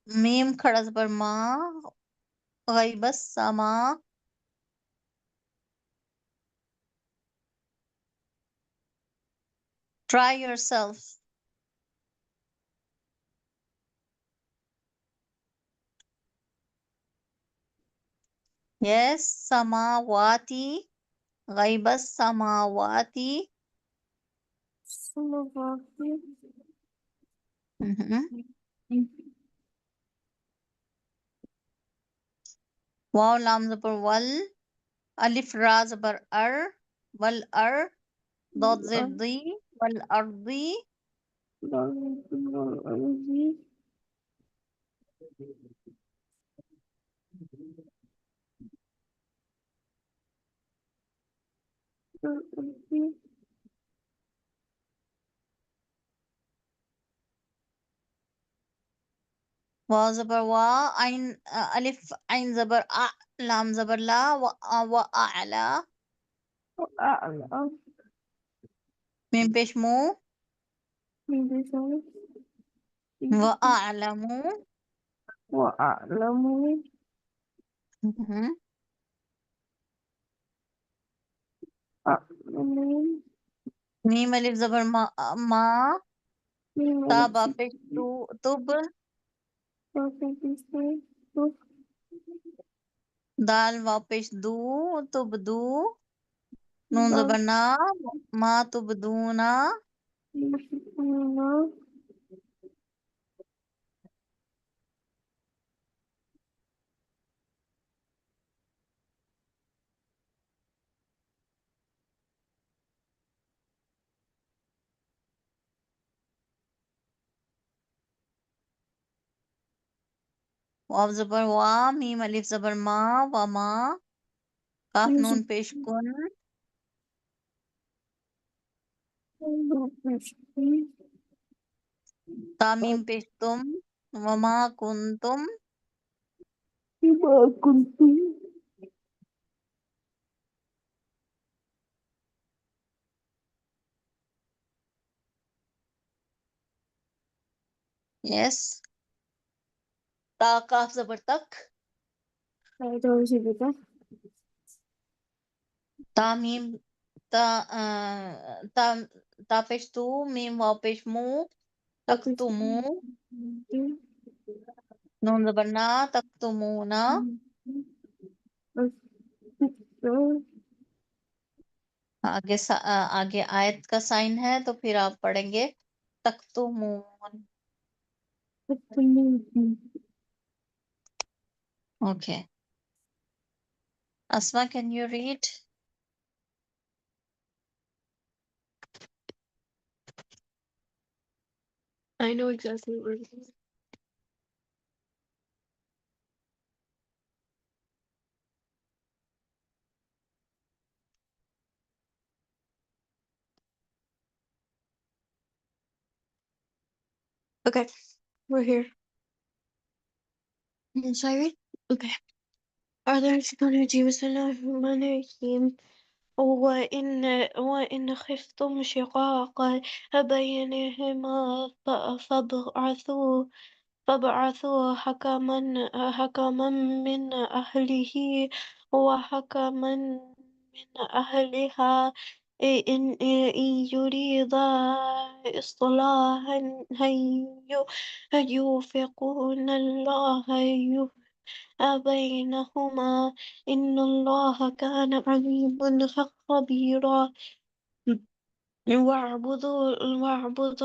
Mim Khada Zabar Ma, Ghaibassa. Try yourself. Yes, samawati, ghaibas samawati. السماوات Mhm. Waw lam zabar wal, alif ra zabar wal dot zirdi, wal ardi. والأرض Wa zabar wa, alif ain zabar lam zabar la, wa a'la. وأعلم Mim pesh mu, من بشر wa a'lamu. وأعلم Mhm. أعلم Mim alif zabar ma, من taba ملك pesh tub, السماوات dal wa pesh tubdu. नून ज़बर ना, मा तुबदूना, वाव ज़बर वा, meme अलिफ ज़बर मा, वमा, काफ नून पेश कुन, तामीम पेश तुम, वमा कुंतुम, yes, ता काफ ज़बर तक, तामीम ता ता ता पेश तू, मीम वाव पेश मू, तख्तुमू, नून ज़बर ना, तख्तुमूना, आगे आयत का साइन है तो फिर आप पढ़ेंगे तख्तुमून। Okay, Asma, can you read? I know exactly where it is. Okay, we're here. Should I read? Okay. بسم الله الرحمن الرحيم وإن خفتم شقاق بينهما فابعثوا حكما من أهله وحكما من أهلها إن يريدا إصلاحا يوفقون الله بينهما إن الله كان عليما خبيرا واعبدوا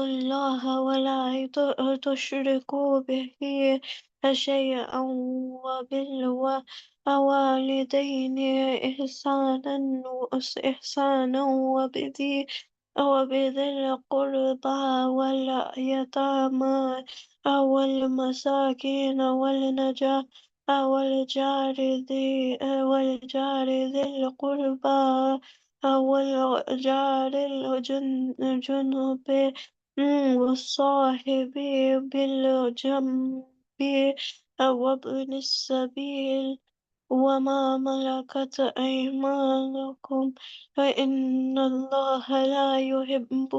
الله ولا تشركوا به شيئا وبالوالدين إحسانا وبذي القربى واليتامى والمساكين والجار ذي القربى والجار الجنب والصاحب بالجنب وابن السبيل وما ملكت أيمانكم فإن الله لا يحب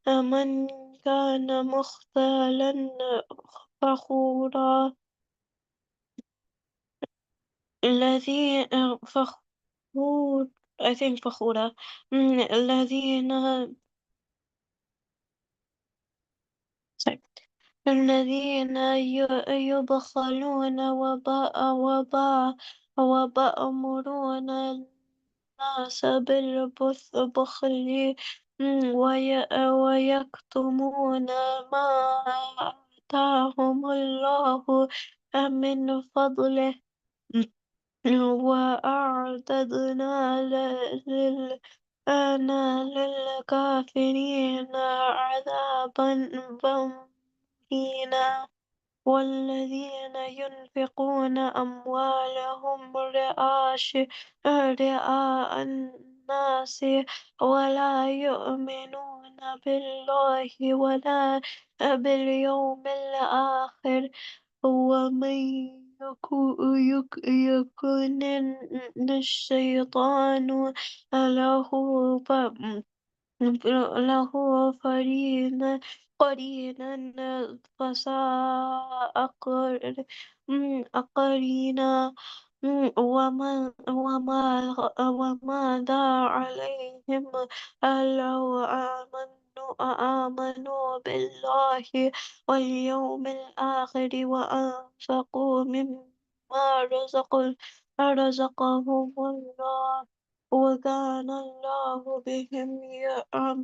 من كان مختالا فخورا الذين فخور I think فخورا الذين sorry. الذين يبخلون وبأمرون الناس بالبخل ويكتمون ما آتاهم الله من فضله وأعتدنا للكافرين عذابا مهينا والذين ينفقون أموالهم رئاء الناس ولا يؤمنون بالله ولا باليوم الآخر ومن يكن الشيطان له قرينا فساء قرينا وماذا عليهم لو آمنوا بالله واليوم الآخر وأنفقوا مما رزقهم الله وكان الله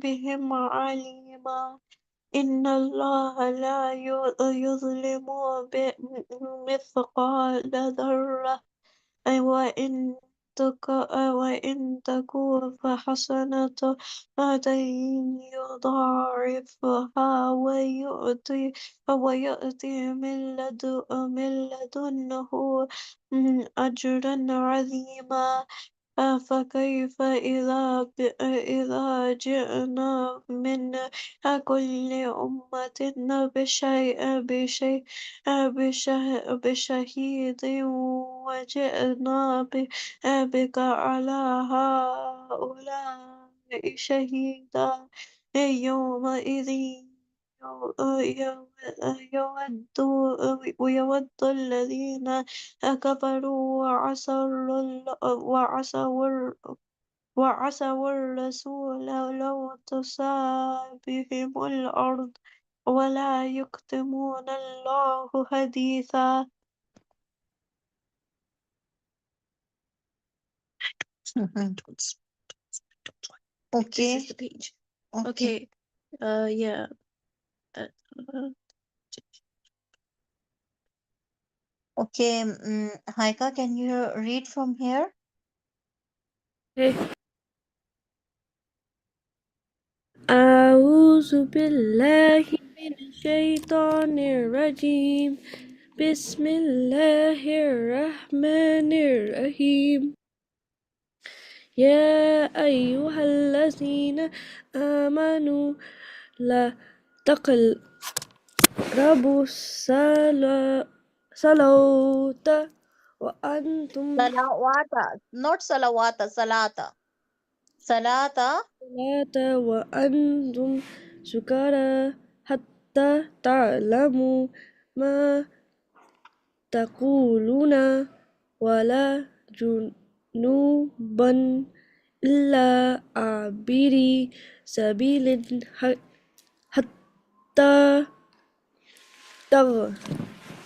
بهم عليما. إن الله لا يظلم مثقال ذرة وإن تك حسنة يضاعفها ويؤتي من لدنه أجرا عظيما. فكيف إذا جئنا من كل أمة بشهيد وجئنا بك على هؤلاء شهيدا. يومئذ يود الذين كفروا وعصوا الرسول لو تساء بهم الأرض ولا يكتمون الله حديثا. Okay. This is the page. Okay. Okay. Yeah. Uh, Okay. Haika, can you read from here? Okay. أعوذ بالله من الشيطان الرجيم. بسم الله الرحمن الرحيم. يا أيها الذين آمنوا لا تقربوا الصلاة وأنتم Salawata, not salawata, salata. Salata, وأنتم سكارى حتى تعلموا ما تقولون ولا جنوبا إلا عابري سبيل حتى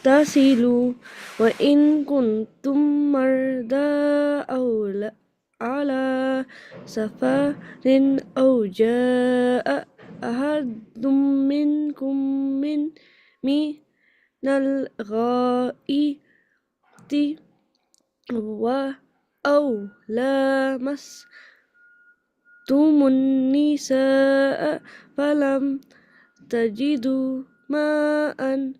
تغتسلوا وإن كنتم مرضى أو على سفر أو جاء أحد منكم من الغائط أو لامستم النساء فلم تجدوا ماء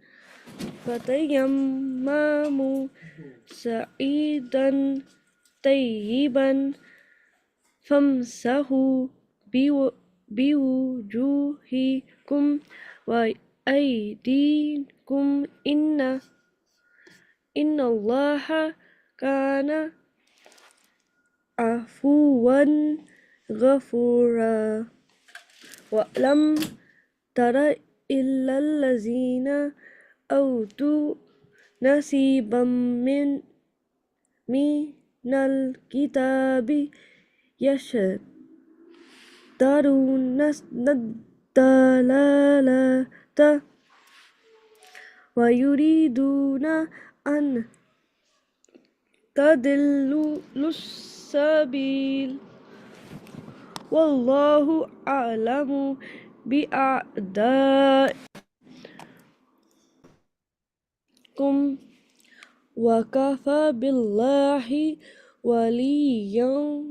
فتيمموا سعيدا طيبا فامسحوا بوجوهكم وأيديكم إن الله كان عفوا غفورا. ولم تر إلا الذين أوتوا نصيبا من الكتاب يشترون الضلالة ويريدون أن تضلوا السبيل والله أعلم بأعدائكم وكفى بالله وليا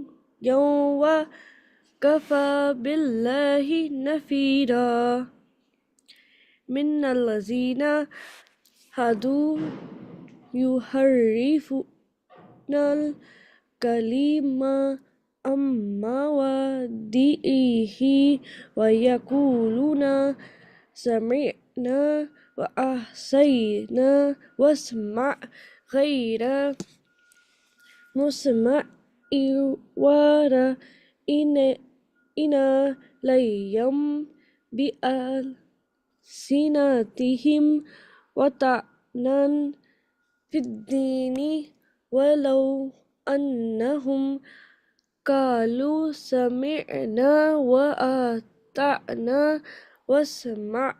وكفى بالله نفيرا. من الذين هادوا يحرفون الكلم عن مواضعه ويقولون سمعنا وعصينا واسمع غير مسمع وراءنا ليا بألسنتهم وطعنا في الدين ولو أنهم قالوا سمعنا وأطعنا واسمع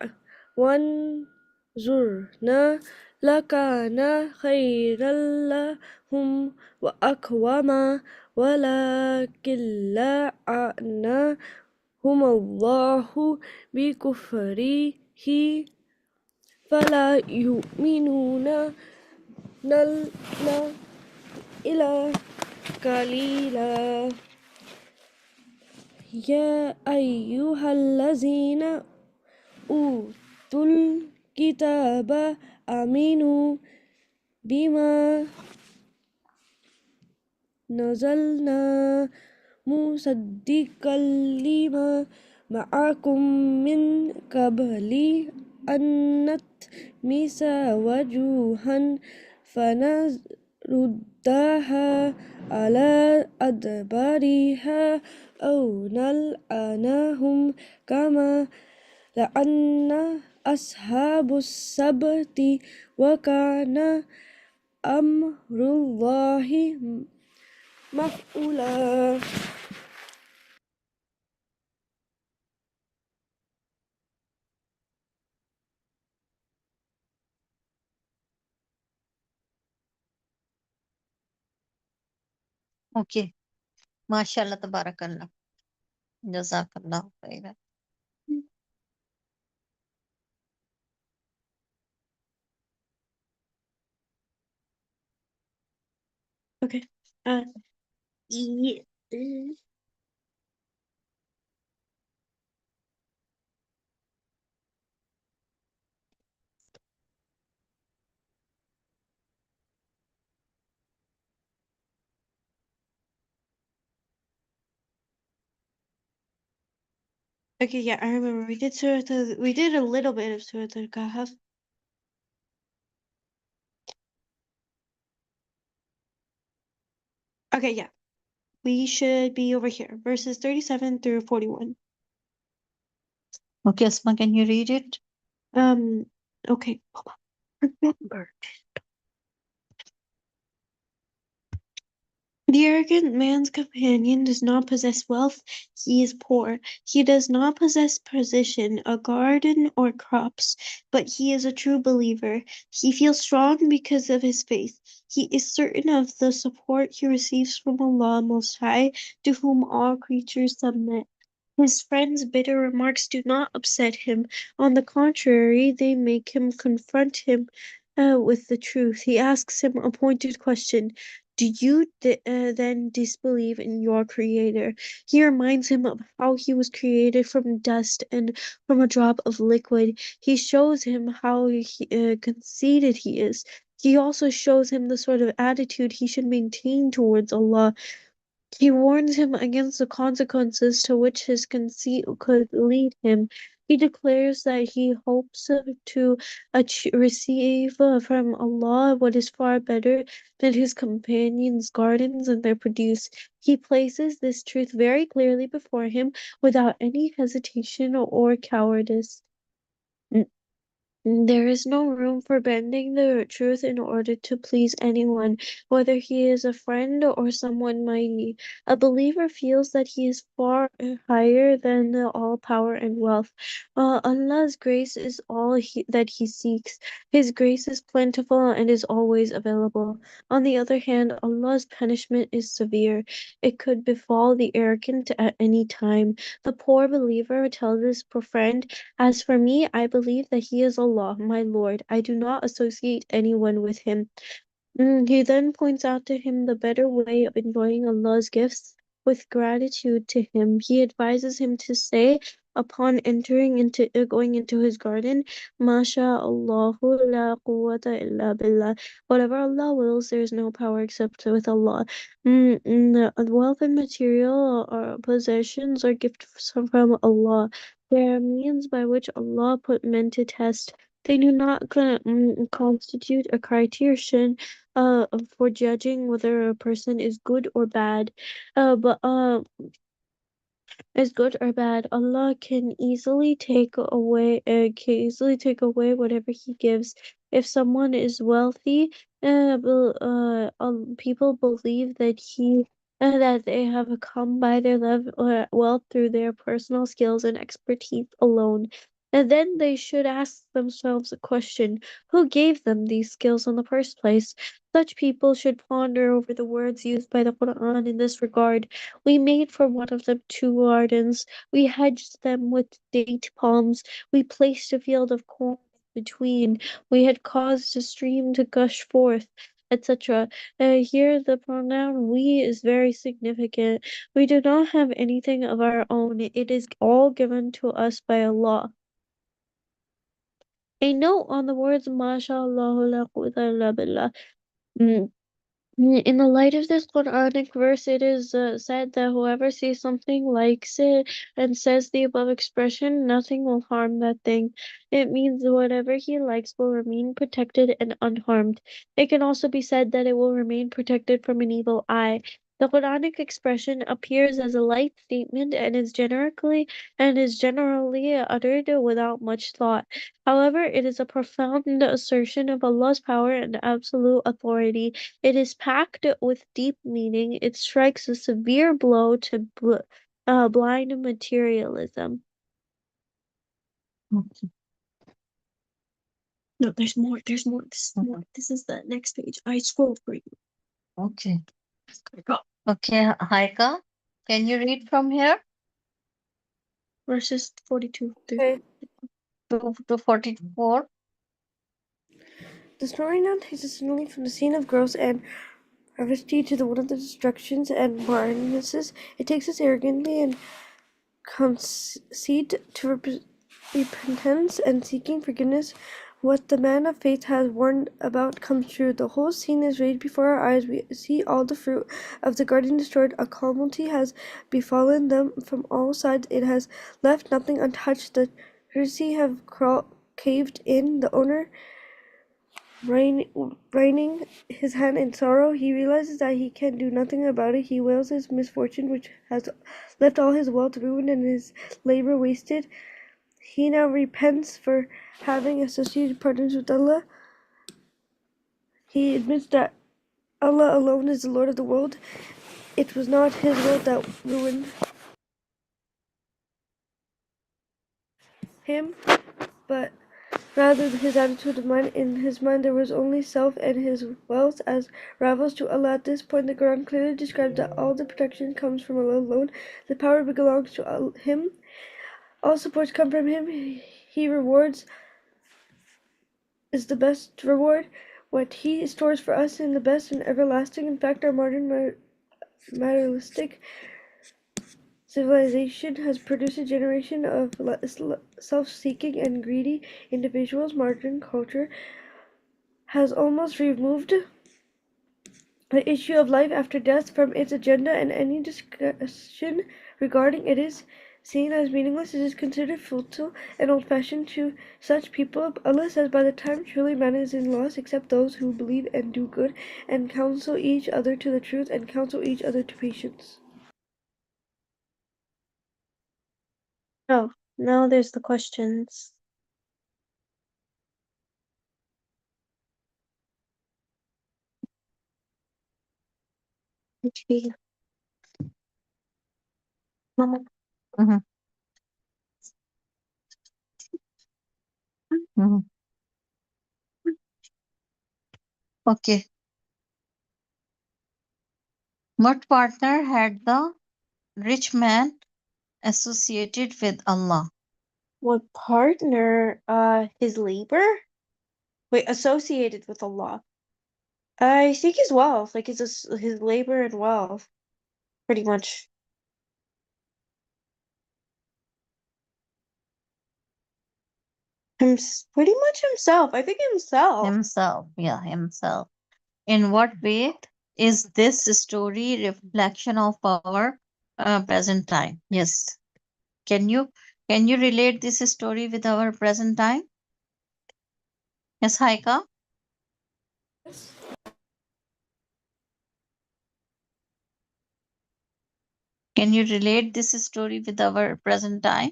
زرنا لكان خيرا لهم وأقوم ولكن لعنهم الله بكفره فلا يؤمنون إلا قليلا يا أيها الذين أوتوا الكتاب آمنوا بما نزلنا مصدقا لما معكم من قبل أن نطمس وجوها فنردها على أدبارها أو نلعنهم كما لعن أصحاب السبت وكان أمر الله مفعولا. Okay. MashaAllah, Tabarakallah. Jazakallah khairan. Okay. E. Okay, yeah, I remember we did a little bit of Surah Al-Kahf. Okay, yeah. We should be over here, verses 37 through 41. Okay, Asma, can you read it? Okay. Remember. The arrogant man's companion does not possess wealth, he is poor. He does not possess position, a garden, or crops, but he is a true believer. He feels strong because of his faith. He is certain of the support he receives from Allah Most High, to whom all creatures submit. His friends' bitter remarks do not upset him. On the contrary, they make him confront him with the truth. He asks him a pointed question. Do you then disbelieve in your Creator? He reminds him of how he was created from dust and from a drop of liquid. He shows him how conceited he is. He also shows him the sort of attitude he should maintain towards Allah. He warns him against the consequences to which his conceit could lead him. He declares that he hopes to receive from Allah what is far better than his companions' gardens and their produce. He places this truth very clearly before him without any hesitation or cowardice. There is no room for bending the truth in order to please anyone, whether he is a friend or someone mighty. A believer feels that he is far higher than all power and wealth. Allah's grace is all that he seeks. His grace is plentiful and is always available. On the other hand, Allah's punishment is severe. It could befall the arrogant at any time. The poor believer tells his friend, as for me, I believe that He is Allah, my Lord. I do not associate anyone with Him. He then points out to him the better way of enjoying Allah's gifts with gratitude to Him. He advises him to say, upon going into his garden, Masha Allahu la quwwata illa billah. Whatever Allah wills, there is no power except with Allah. Wealth and material possessions are gifts from Allah. They are means by which Allah put men to test. They do not constitute a criterion for judging whether a person is good or bad. But is good or bad. Allah can easily take away whatever He gives. If someone is wealthy, people believe that they have come by their wealth through their personal skills and expertise alone. And then they should ask themselves a question: who gave them these skills in the first place? Such people should ponder over the words used by the Quran in this regard. We made for one of them two gardens, we hedged them with date palms, we placed a field of corn between, we had caused a stream to gush forth, etc. Here the pronoun we is very significant. We do not have anything of our own. It is all given to us by Allah. A note on the words MashaAllah la quwwata illa billah. Mm, In the light of this Quranic verse, it is said that whoever sees something, likes it, and says the above expression, nothing will harm that thing. It means whatever he likes will remain protected and unharmed. It can also be said that it will remain protected from an evil eye. The Quranic expression appears as a light statement and is generally uttered without much thought. However, it is a profound assertion of Allah's power and absolute authority. It is packed with deep meaning. It strikes a severe blow to blind materialism. Okay. No, there's more. There's more. This is more. This is the next page. I scrolled for you. Okay. Okay, Haika, can you read from here Verses 42 Okay. to 44? The story now takes us suddenly from the scene of growth and travesty to the one of the destructions and blindnesses. It takes us arrogantly and conceit to repentance and seeking forgiveness. What the man of faith has warned about comes true. The whole scene is raised before our eyes. We see all the fruit of the garden destroyed. A calamity has befallen them from all sides. It has left nothing untouched. The trees have caved in. The owner, wringing his hand in sorrow, he realizes that he can do nothing about it. He wails his misfortune, which has left all his wealth ruined and his labor wasted. He now repents for having associated partners with Allah. He admits that Allah alone is the Lord of the world. It was not his will that ruined him, but rather his attitude of mind. In his mind there was only self and his wealth as rivals to Allah. At this point the Quran clearly describes that all the protection comes from Allah alone. The power belongs to him. All supports come from him. He rewards is the best reward. What he stores for us in the best and everlasting. In fact, our modern materialistic civilization has produced a generation of self-seeking and greedy individuals. Modern culture has almost removed the issue of life after death from its agenda, and any discussion regarding it is seen as meaningless. It is considered futile and old-fashioned to such people. Allah says, by the time truly man is in loss, except those who believe and do good, and counsel each other to the truth, and counsel each other to patience. Oh, now there's the questions. Okay. Mama. Mhm, mhm. Okay. What partner had the rich man associated with Allah? What partner? His labor? Wait, associated with Allah. I think his wealth, like his labor and wealth, pretty much. Pretty much himself. I think himself. Himself. Yeah, himself. In what way is this story reflection of our present time? Yes. Can you relate this story with our present time? Yes, Haika. Can you relate this story with our present time?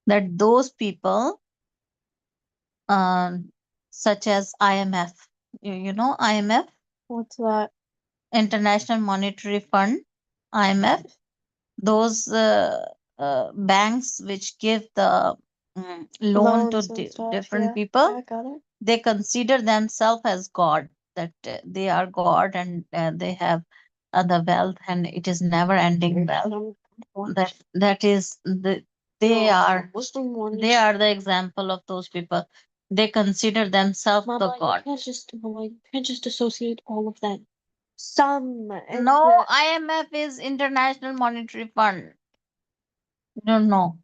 That those people, such as IMF, you know IMF, What's that? International Monetary Fund, IMF, those banks which give the loan to Loans and stuff. different Yeah, people, yeah, got it. they consider themselves as god, that they are god, and they have the wealth, and it is never ending wealth. That is they No, are Muslim ones. they are the example of those people. They consider themselves the Mama, god. Mama, you can't just associate all of them. Some and No, IMF is International Monetary Fund. You don't know.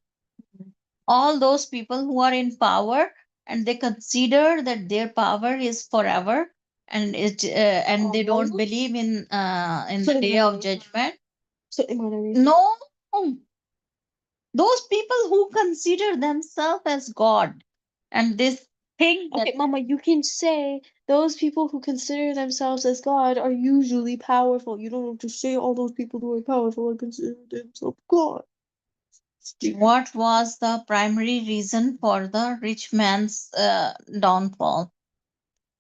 All those people who are in power, and they consider that their power is forever, and they don't believe in the day of judgment. so No, those people who consider themselves as god, and this thing that okay, Mama, you can say those people who consider themselves as God are usually powerful. You don't have to say all those people who are powerful and consider themselves God. what was the primary reason for the rich man's downfall?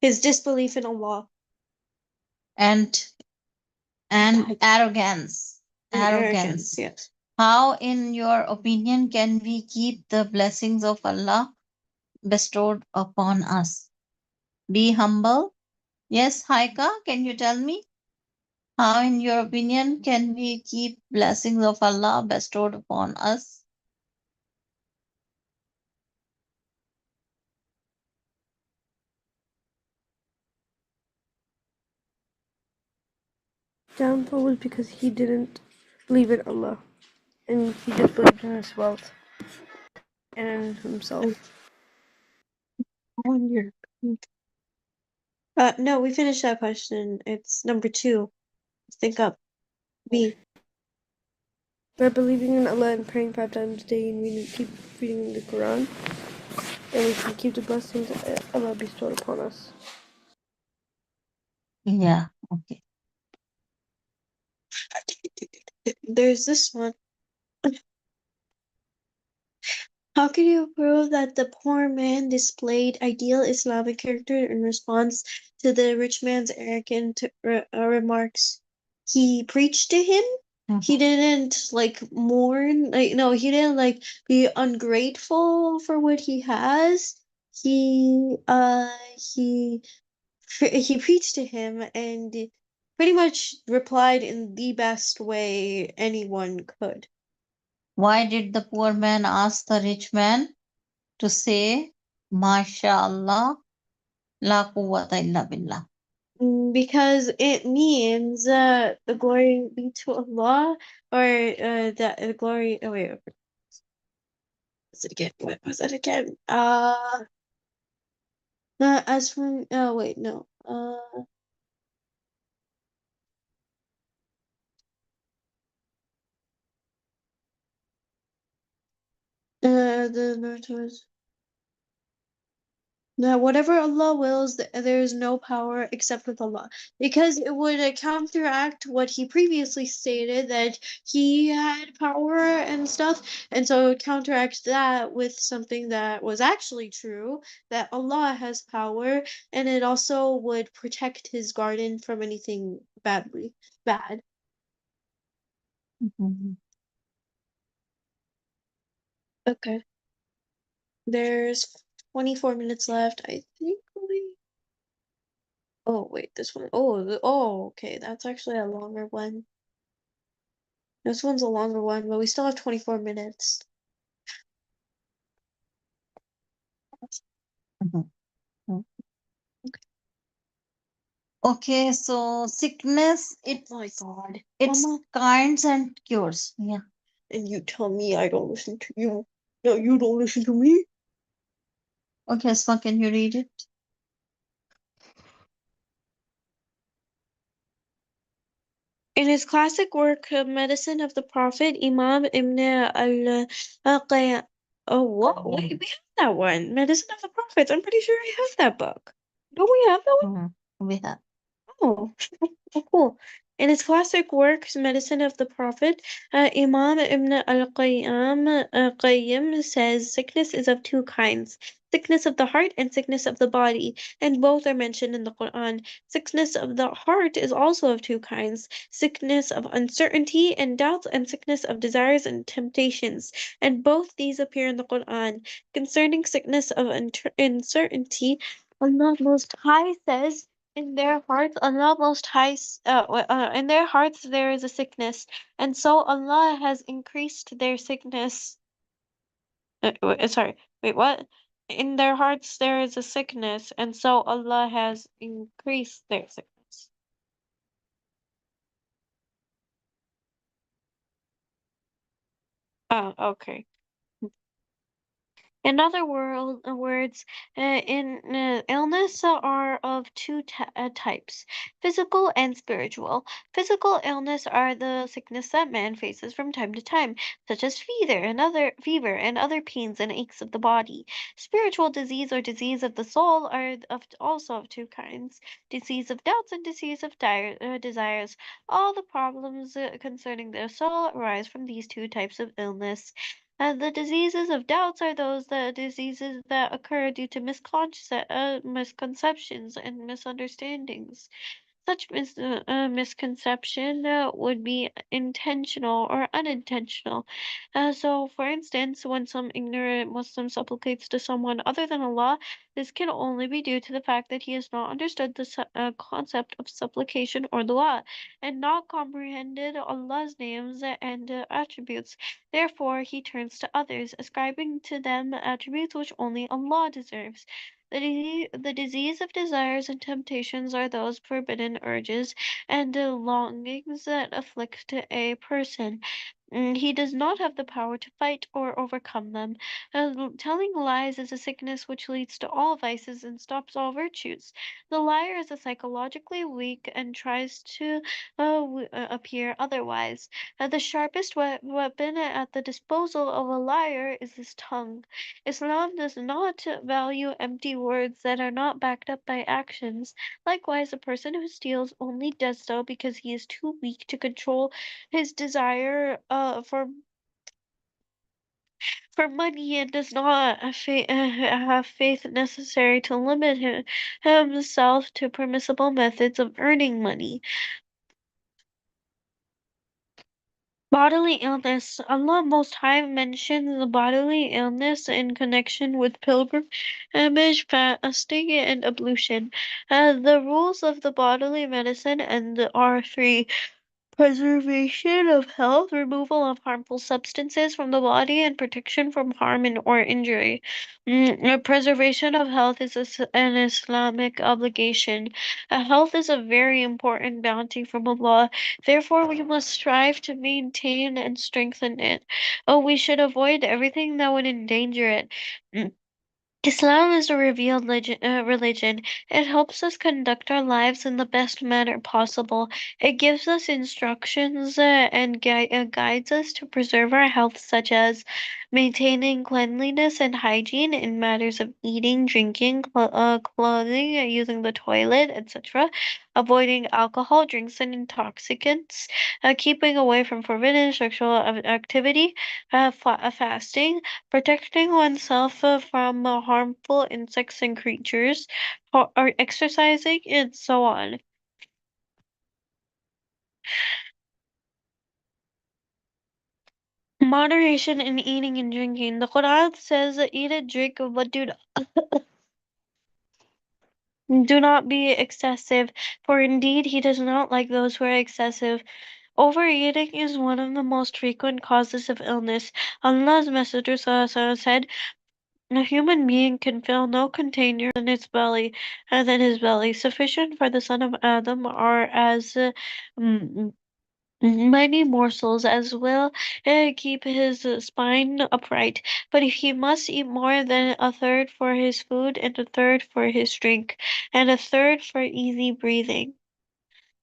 His disbelief in Allah and arrogance. and arrogance, yes. How, in your opinion, can we keep the blessings of Allah bestowed upon us? Be humble. Yes, Haika, can you tell me? How, in your opinion, can we keep blessings of Allah bestowed upon us? Downfall was because he didn't believe in Allah, and he just believed in his wealth and in himself. On your no, we finished that question. It's number 2. Think up. B. By believing in Allah and praying 5 times a day and keep reading the Quran, then we can keep the blessings that Allah bestowed upon us. Yeah, okay. There's this one. How can you prove that the poor man displayed ideal Islamic character in response to the rich man's arrogant remarks? He preached to him. He didn't mourn. No, he didn't be ungrateful for what he has. He he preached to him and pretty much replied in the best way anyone could. Why did the poor man ask the rich man to say, MashaAllah, La quwwata illa billah? Because it means the glory be to Allah, or that the glory. Oh wait, what's it again? What was it again? As from oh wait, no. The narrators. Now, whatever Allah wills, there is no power except with Allah. Because it would counteract what he previously stated that he had power and stuff. And so it would counteract that with something that was actually true, that Allah has power, and it also would protect his garden from anything bad. Mhm. Okay. There's 24 minutes left. I think oh wait, this one. Oh, okay. That's actually a longer one. This one's a longer one, but we still have 24 minutes. Mhm. Okay, so sickness, Oh my god. it's Mama, kinds and cures. Yeah. and you tell me I don't listen to you. No, you don't listen to me. Okay, Asma, can you read it? In his classic work, Medicine of the Prophet, Imam Ibn al-Qayyim. Oh, what? Wait, we have that one. Medicine of the Prophets. I'm pretty sure I have that book. Don't we have that one? We have. Oh, oh, cool. In his classic work, Medicine of the Prophet, Imam Ibn al-Qayyim Qayyim says sickness is of two kinds. sickness of the heart and sickness of the body, and both are mentioned in the Quran. Sickness of the heart is also of two kinds: sickness of uncertainty and doubts, and sickness of desires and temptations, and both these appear in the Quran. Concerning sickness of uncertainty, Allah Most High says, in their hearts, Allah Most High, in their hearts there is a sickness, and so Allah has increased their sickness. Sorry, wait, what? In their hearts there is a sickness, and so Allah has increased their sickness. Oh, okay. In other words, illness are of two types: physical and spiritual. Physical illness are the sickness that man faces from time to time, such as fever and other pains and aches of the body. Spiritual disease or disease of the soul are also of two kinds: disease of doubts and disease of desires. All the problems concerning the soul arise from these two types of illness. The diseases of doubts are those diseases that occur due to misconceptions and misunderstandings. Such misconception would be intentional or unintentional. So, for instance, when some ignorant Muslim supplicates to someone other than Allah, this can only be due to the fact that he has not understood the concept of supplication or dua, and not comprehended Allah's names and attributes. Therefore, he turns to others, ascribing to them attributes which only Allah deserves. The disease of desires and temptations are those forbidden urges and longings that afflict a person. He does not have the power to fight or overcome them. Telling lies is a sickness which leads to all vices and stops all virtues. The liar is a psychologically weak and tries to appear otherwise. The sharpest weapon at the disposal of a liar is his tongue. Islam does not value empty words that are not backed up by actions. Likewise, a person who steals only does so because he is too weak to control his desire for money, and does not have faith necessary to limit himself to permissible methods of earning money. Bodily illness. Allah Most High mentions the bodily illness in connection with pilgrimage, fasting, and ablution. The rules of the bodily medicine are three: preservation of health, removal of harmful substances from the body, and protection from harm or injury. Preservation of health is an Islamic obligation. Health is a very important bounty from Allah. Therefore, we must strive to maintain and strengthen it. Oh, we should avoid everything that would endanger it. Mm, Islam is a revealed religion. It helps us conduct our lives in the best manner possible. It gives us instructions and guides us to preserve our health, such as maintaining cleanliness and hygiene in matters of eating, drinking, clothing, using the toilet, etc., avoiding alcohol, drinks, and intoxicants, keeping away from forbidden sexual activity, fasting, protecting oneself from harmful insects and creatures, or exercising, and so on. Moderation in eating and drinking. The Quran says, eat and drink, but do not be excessive, for indeed he does not like those who are excessive. Overeating is one of the most frequent causes of illness. Allah's Messenger said, a human being can fill no container than his belly. Sufficient for the son of Adam are as mm, many morsels as will keep his spine upright. But he must eat more than a third for his food, and a third for his drink, and a third for easy breathing.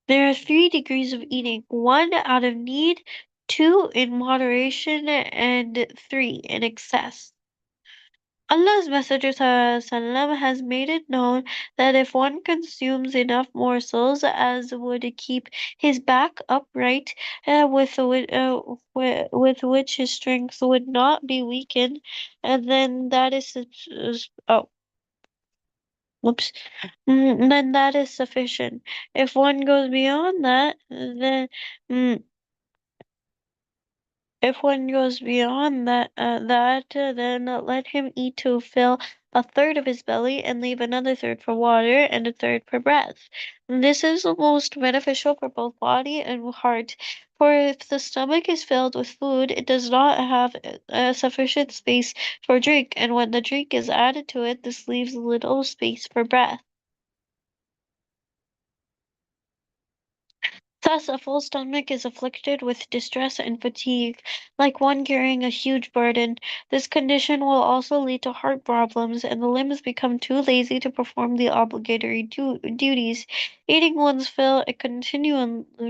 There are three degrees of eating: one out of need, two in moderation, and three in excess. Allah's Messenger ﷺ has made it known that if one consumes enough morsels as would keep his back upright, with which his strength would not be weakened, and then that is oh, whoops, then that is sufficient. If one goes beyond that, then mm, if one goes beyond then let him eat to fill a third of his belly and leave another third for water and a third for breath. This is the most beneficial for both body and heart. For if the stomach is filled with food, it does not have sufficient space for drink, and when the drink is added to it, this leaves little space for breath. Thus, a full stomach is afflicted with distress and fatigue, like one carrying a huge burden. This condition will also lead to heart problems, and the limbs become too lazy to perform the obligatory duties. Eating one's fill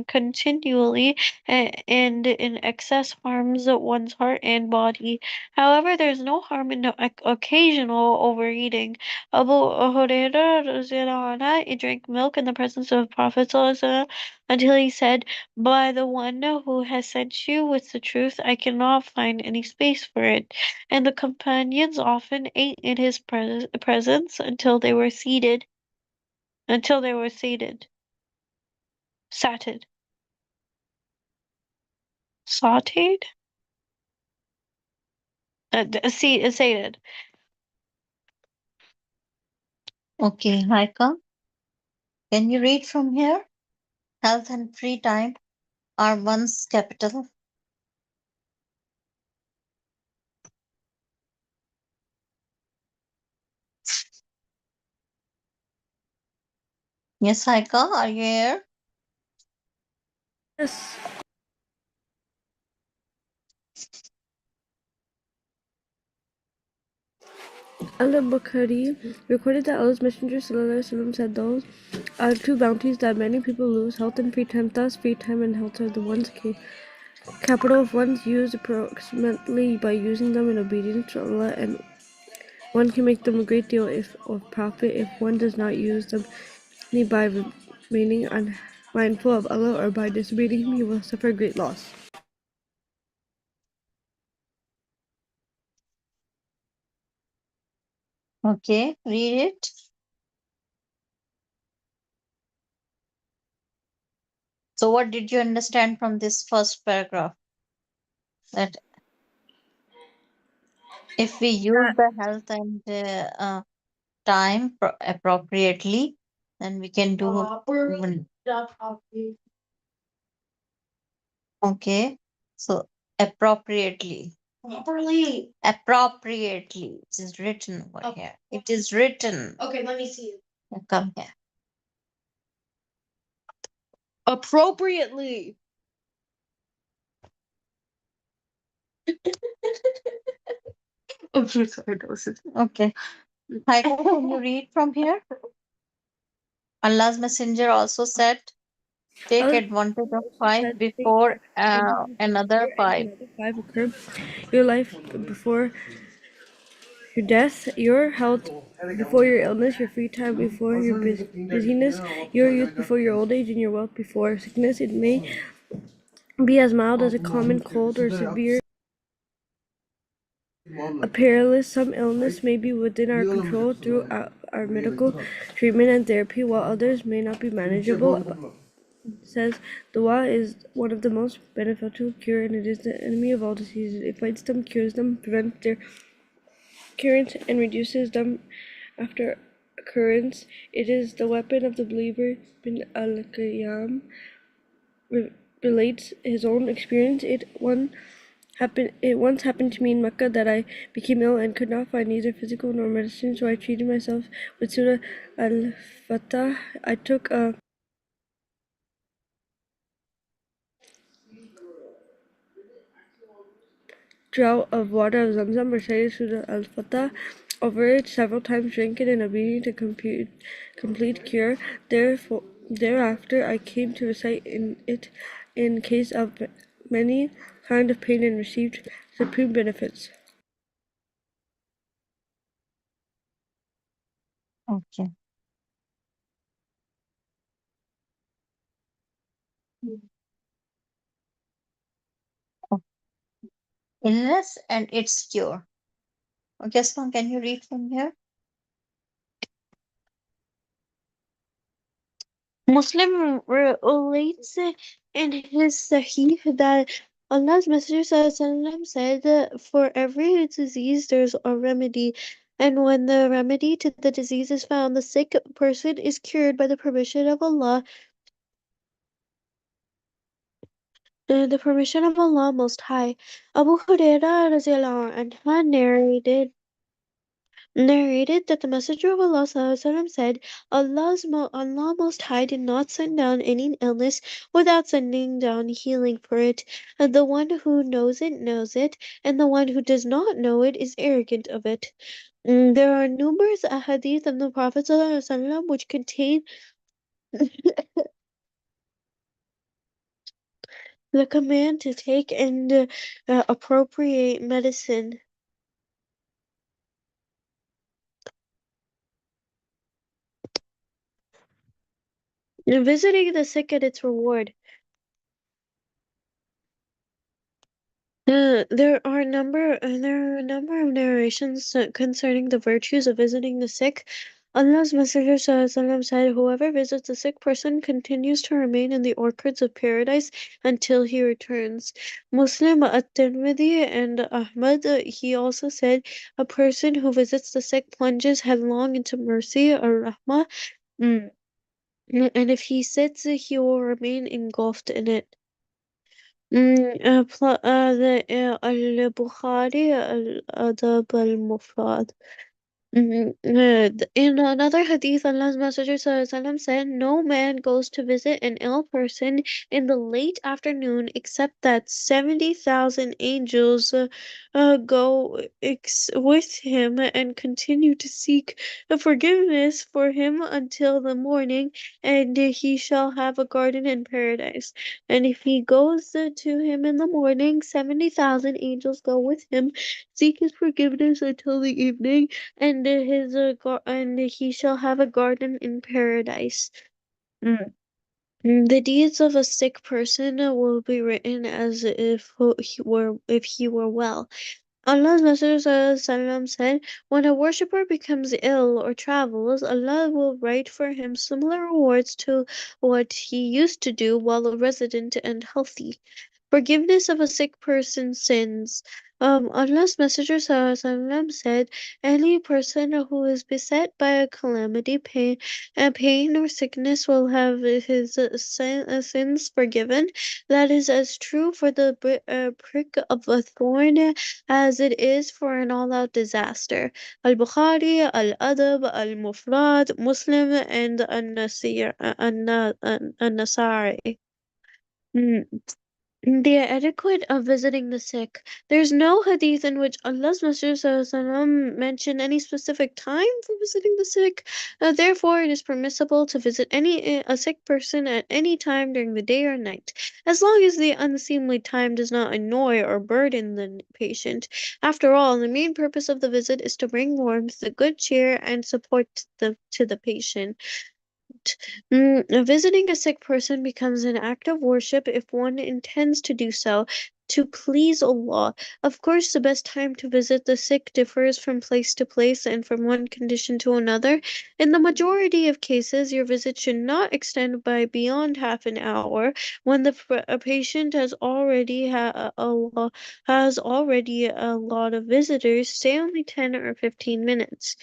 continually and in excess harms one's heart and body. However, there is no harm in occasional overeating. Abu Hurairah drank milk in the presence of Prophet ﷺ until he said, "By the one who has sent you with the truth, I cannot find any space for it." And the companions often ate in his presence until they were seated. Until they were sated. Sated. Sauteed? Sated. Okay, Haika, can you read from here? Health and free time are one's capital. Yes, Haika, are you here? Yes. Al-Bukhari recorded that Allah's Messenger ﷺ said those are two bounties that many people lose, health and free time. Thus, free time and health are the one's capital if one's used approximately by using them in obedience to Allah, and one can make them a great deal of profit if one does not use them any by remaining unmindful of Allah or by disobeying Him, he will suffer great loss. Okay, read it. So, what did you understand from this first paragraph? That if we use the health and time appropriately, then we can do. Okay, so appropriately. Appropriately. It is written over here. It is written. Okay, let me see it. Come here. Appropriately. I'm so sorry, Dawson. Okay. Hi, can you read from here? Allah's Messenger also said, take Allah advantage of also five said, "Take before advantage another before and five. another five occur. Your life before your death, your health before your illness, your free time before your busyness, your youth before your old age, and your wealth before sickness. It may be as mild as a common cold or severe a perilous. Some illness may be within our control through our medical treatment and therapy, while others may not be manageable. Says dua is one of the most beneficial cure, and it is the enemy of all diseases. It fights them, cures them, prevents their current, and reduces them after occurrence. It is the weapon of the believer. Bin al-Qayyam relates his own experience. It once happened to me in Mecca that I became ill and could not find either physical nor medicine, so I treated myself with Surah Al-Fatah. I took a draught of water of Zamzam, recited Surah Al-Fatah over it several times, drank it in obedience to complete cure. Thereafter, I came to recite it in case of many kind of pain and received supreme benefits. Okay. Oh, illness and its cure. Okay, Asma, can you read from here? Muslim relates in his Sahih that Allah's Messenger ﷺ said that for every disease there's a remedy, and when the remedy to the disease is found, the sick person is cured by the permission of Allah. The permission of Allah Most High. Abu Hurairah anha narrated that the Messenger of Allah (SAW) said, Allah Most High did not send down any illness without sending down healing for it. And the one who knows it, and the one who does not know it is arrogant of it. There are numerous ahadith of the Prophet ﷺ which contain the command to take and appropriate medicine. Visiting the sick and its reward. There are a number of narrations concerning the virtues of visiting the sick. Allah's Messenger (SAW) said, "Whoever visits a sick person continues to remain in the orchards of paradise until he returns." Muslim at-Tirmidhi and Ahmad, he also said, "A person who visits the sick plunges headlong into mercy or rahmah, mm, and if he sits, he will remain engulfed in it." البخاري الأدب المفرد. In another hadith, Allah's Messenger (SAW) said, "No man goes to visit an ill person in the late afternoon except that 70,000 angels go with him and continue to seek forgiveness for him until the morning, and he shall have a garden in paradise. And if he goes to him in the morning, 70,000 angels go with him, seek his forgiveness until the evening, and he shall have a garden in paradise." Mm. The deeds of a sick person will be written as if he were well. Allah's Messenger (SAW) said, "When a worshipper becomes ill or travels, Allah will write for him similar rewards to what he used to do while a resident and healthy." Forgiveness of a sick person's sins. Allah's Messenger (SAW) said, "Any person who is beset by a calamity, pain or sickness will have his sins forgiven. That is as true for the prick of a thorn as it is for an all-out disaster." Al-Bukhari, Al-Adab, Al-Mufrad, Muslim, and An-Nasari. The etiquette of visiting the sick. There's no hadith in which Allah's Messenger (SAW) mentioned any specific time for visiting the sick. Therefore, it is permissible to visit a sick person at any time during the day or night, as long as the unseemly time does not annoy or burden the patient. After all, the main purpose of the visit is to bring warmth, good cheer, and support to the patient. Visiting a sick person becomes an act of worship if one intends to do so to please Allah. Of course, the best time to visit the sick differs from place to place and from one condition to another. In the majority of cases, your visit should not extend by beyond half an hour. When a patient has already a lot of visitors, stay only 10 or 15 minutes,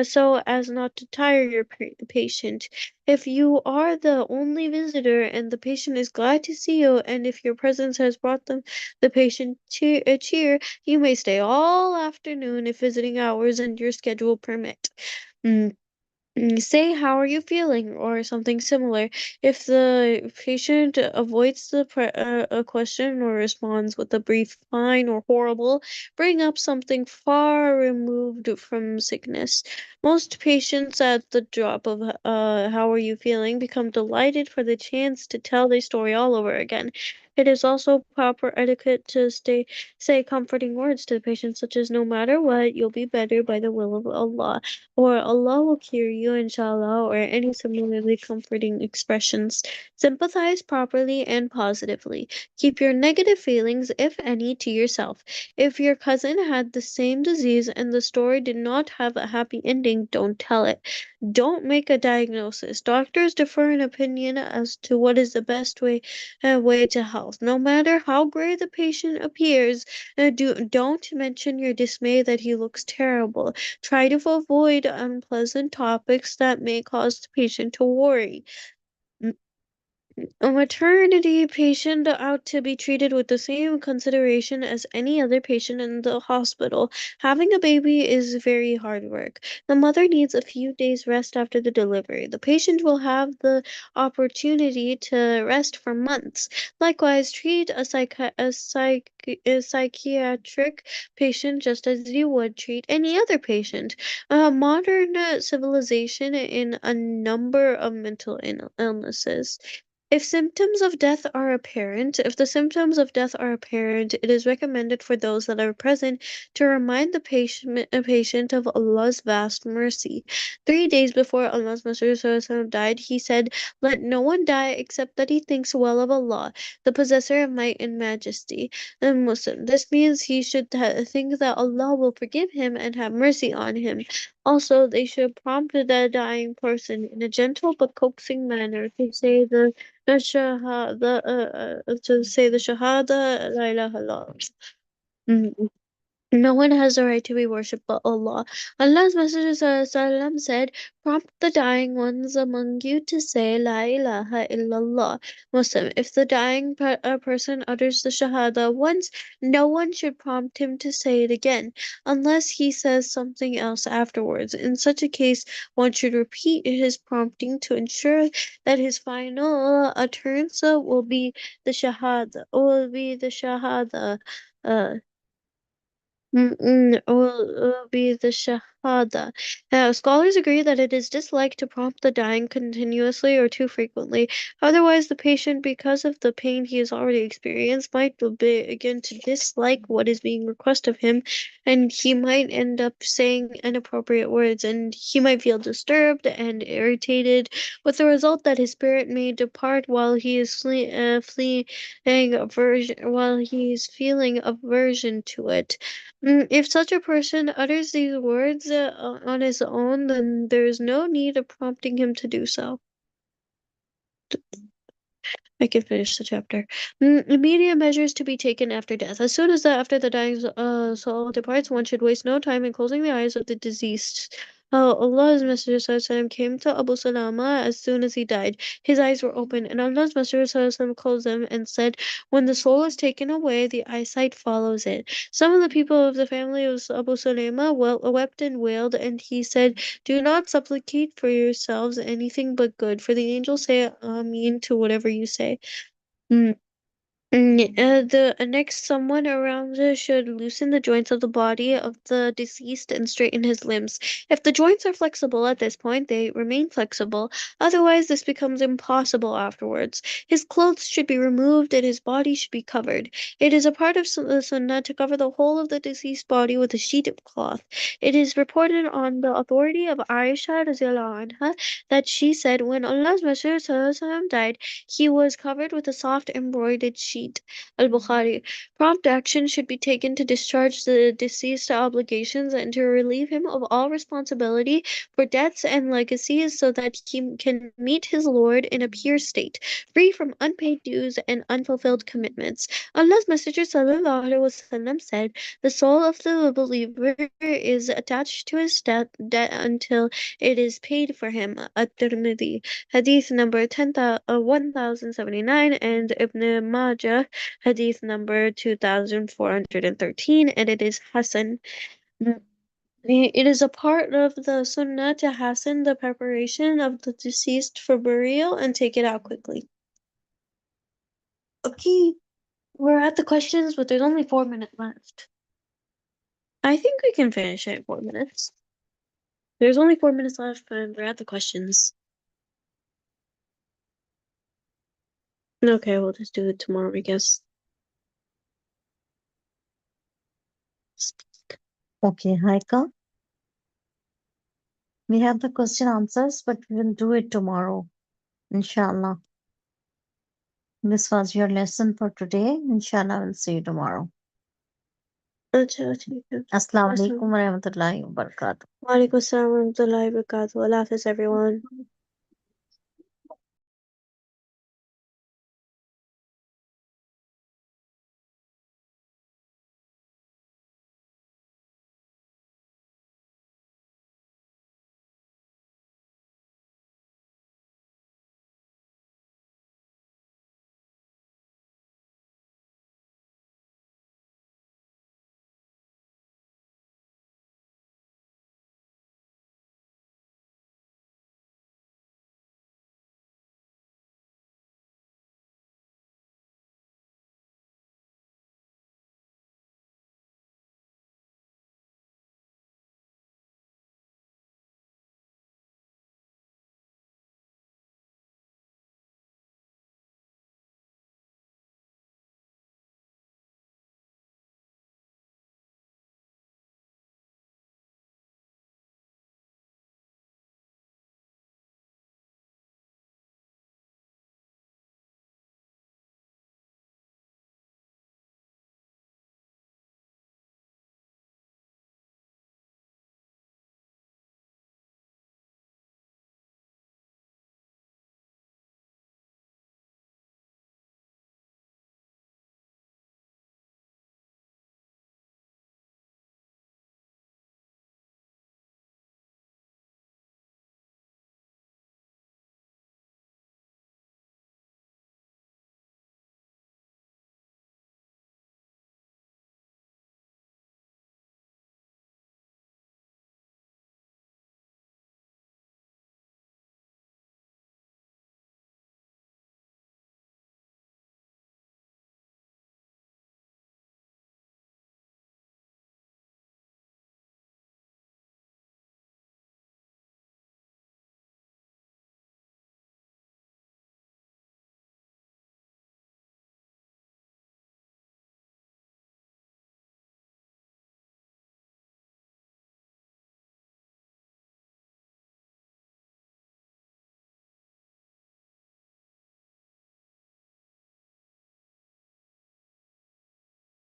so as not to tire your patient. If you are the only visitor and the patient is glad to see you, and if your presence has brought the patient cheer, you may stay all afternoon if visiting hours and your schedule permit. Mm, Say, "How are you feeling?" or something similar. If the patient avoids a question or responds with a brief "fine" or "horrible," bring up something far removed from sickness. Most patients, at the drop of "How are you feeling?" become delighted for the chance to tell their story all over again. It is also proper etiquette to say comforting words to the patient, such as "No matter what, you'll be better by the will of Allah," or "Allah will cure you, inshallah," or any similarly comforting expressions. Sympathize properly and positively. Keep your negative feelings, if any, to yourself. If your cousin had the same disease and the story did not have a happy ending, don't tell it. Don't make a diagnosis. Doctors differ in opinion as to what is the best way to health. No matter how gray the patient appears, don't mention your dismay that he looks terrible. Try to avoid unpleasant topics that may cause the patient to worry. A maternity patient ought to be treated with the same consideration as any other patient in the hospital. Having a baby is very hard work. The mother needs a few days rest after the delivery. The patient will have the opportunity to rest for months. Likewise, treat a psychiatric patient just as you would treat any other patient. Modern civilization in a number of mental illnesses. If the symptoms of death are apparent, it is recommended for those that are present to remind the patient of Allah's vast mercy. 3 days before Allah's Messenger died, he said, "Let no one die except that he thinks well of Allah, the possessor of might and majesty." The Muslim. This means he should think that Allah will forgive him and have mercy on him. Also, they should prompt the dying person in a gentle but coaxing manner to say the Shahada, La ilaha illallah. No one has a right to be worshipped but Allah. Allah's Messenger ﷺ said, "Prompt the dying ones among you to say La ilaha illallah." Muslim. If the dying person utters the Shahada once, no one should prompt him to say it again, unless he says something else afterwards. In such a case, one should repeat his prompting to ensure that his final utterance will be the Shahada. Uh, will be the Shahada. Now, scholars agree that it is disliked to prompt the dying continuously or too frequently. Otherwise, the patient, because of the pain he has already experienced, might begin to dislike what is being requested of him, and he might end up saying inappropriate words, and he might feel disturbed and irritated, with the result that his spirit may depart while he is while he is feeling aversion to it. If such a person utters these words on his own, then there is no need of prompting him to do so. I can finish the chapter. Immediate measures to be taken after death. As soon as after the dying soul departs, one should waste no time in closing the eyes of the deceased. Allah's Messenger ﷺ came to Abu Salama as soon as he died. His eyes were open, and Allah's Messenger ﷺ closed them and said, "When the soul is taken away, the eyesight follows it." Some of the people of the family of Abu Salama wept and wailed, and he said, "Do not supplicate for yourselves anything but good, for the angels say Ameen to whatever you say." Mm. The next, someone around should loosen the joints of the body of the deceased and straighten his limbs. If the joints are flexible at this point, they remain flexible. Otherwise, this becomes impossible afterwards. His clothes should be removed and his body should be covered. It is a part of the sunnah to cover the whole of the deceased body with a sheet of cloth. It is reported on the authority of Aisha radiallahu anha that she said, "When Allah's Messenger ﷺ died, he was covered with a soft embroidered sheet." Al-Bukhari. Prompt action should be taken to discharge the deceased's obligations and to relieve him of all responsibility for debts and legacies so that he can meet his Lord in a pure state, free from unpaid dues and unfulfilled commitments. Allah's Messenger ﷺ said, "The soul of the believer is attached to his debt until it is paid for him." At-Tirmidhi. Hadith number 1079, and Ibn Majah, Hadith number 2413, and it is Hassan. It is a part of the Sunnah to hasten the preparation of the deceased for burial and take it out quickly. Okay, we're at the questions, but there's only 4 minutes left. I think we can finish it in 4 minutes. There's only 4 minutes left, and we're at the questions. Okay, we'll just do it tomorrow, I guess. Okay, Haika. We have the question answers, but we will do it tomorrow, inshallah. This was your lesson for today. Inshallah, we'll see you tomorrow. अच्छा ठीक है Assalamu alaikum wa rahmatullahi wa barakatuh. वालेकुम अस्सलाम warahmatullahi wabarakatuh. Allah Hafiz everyone.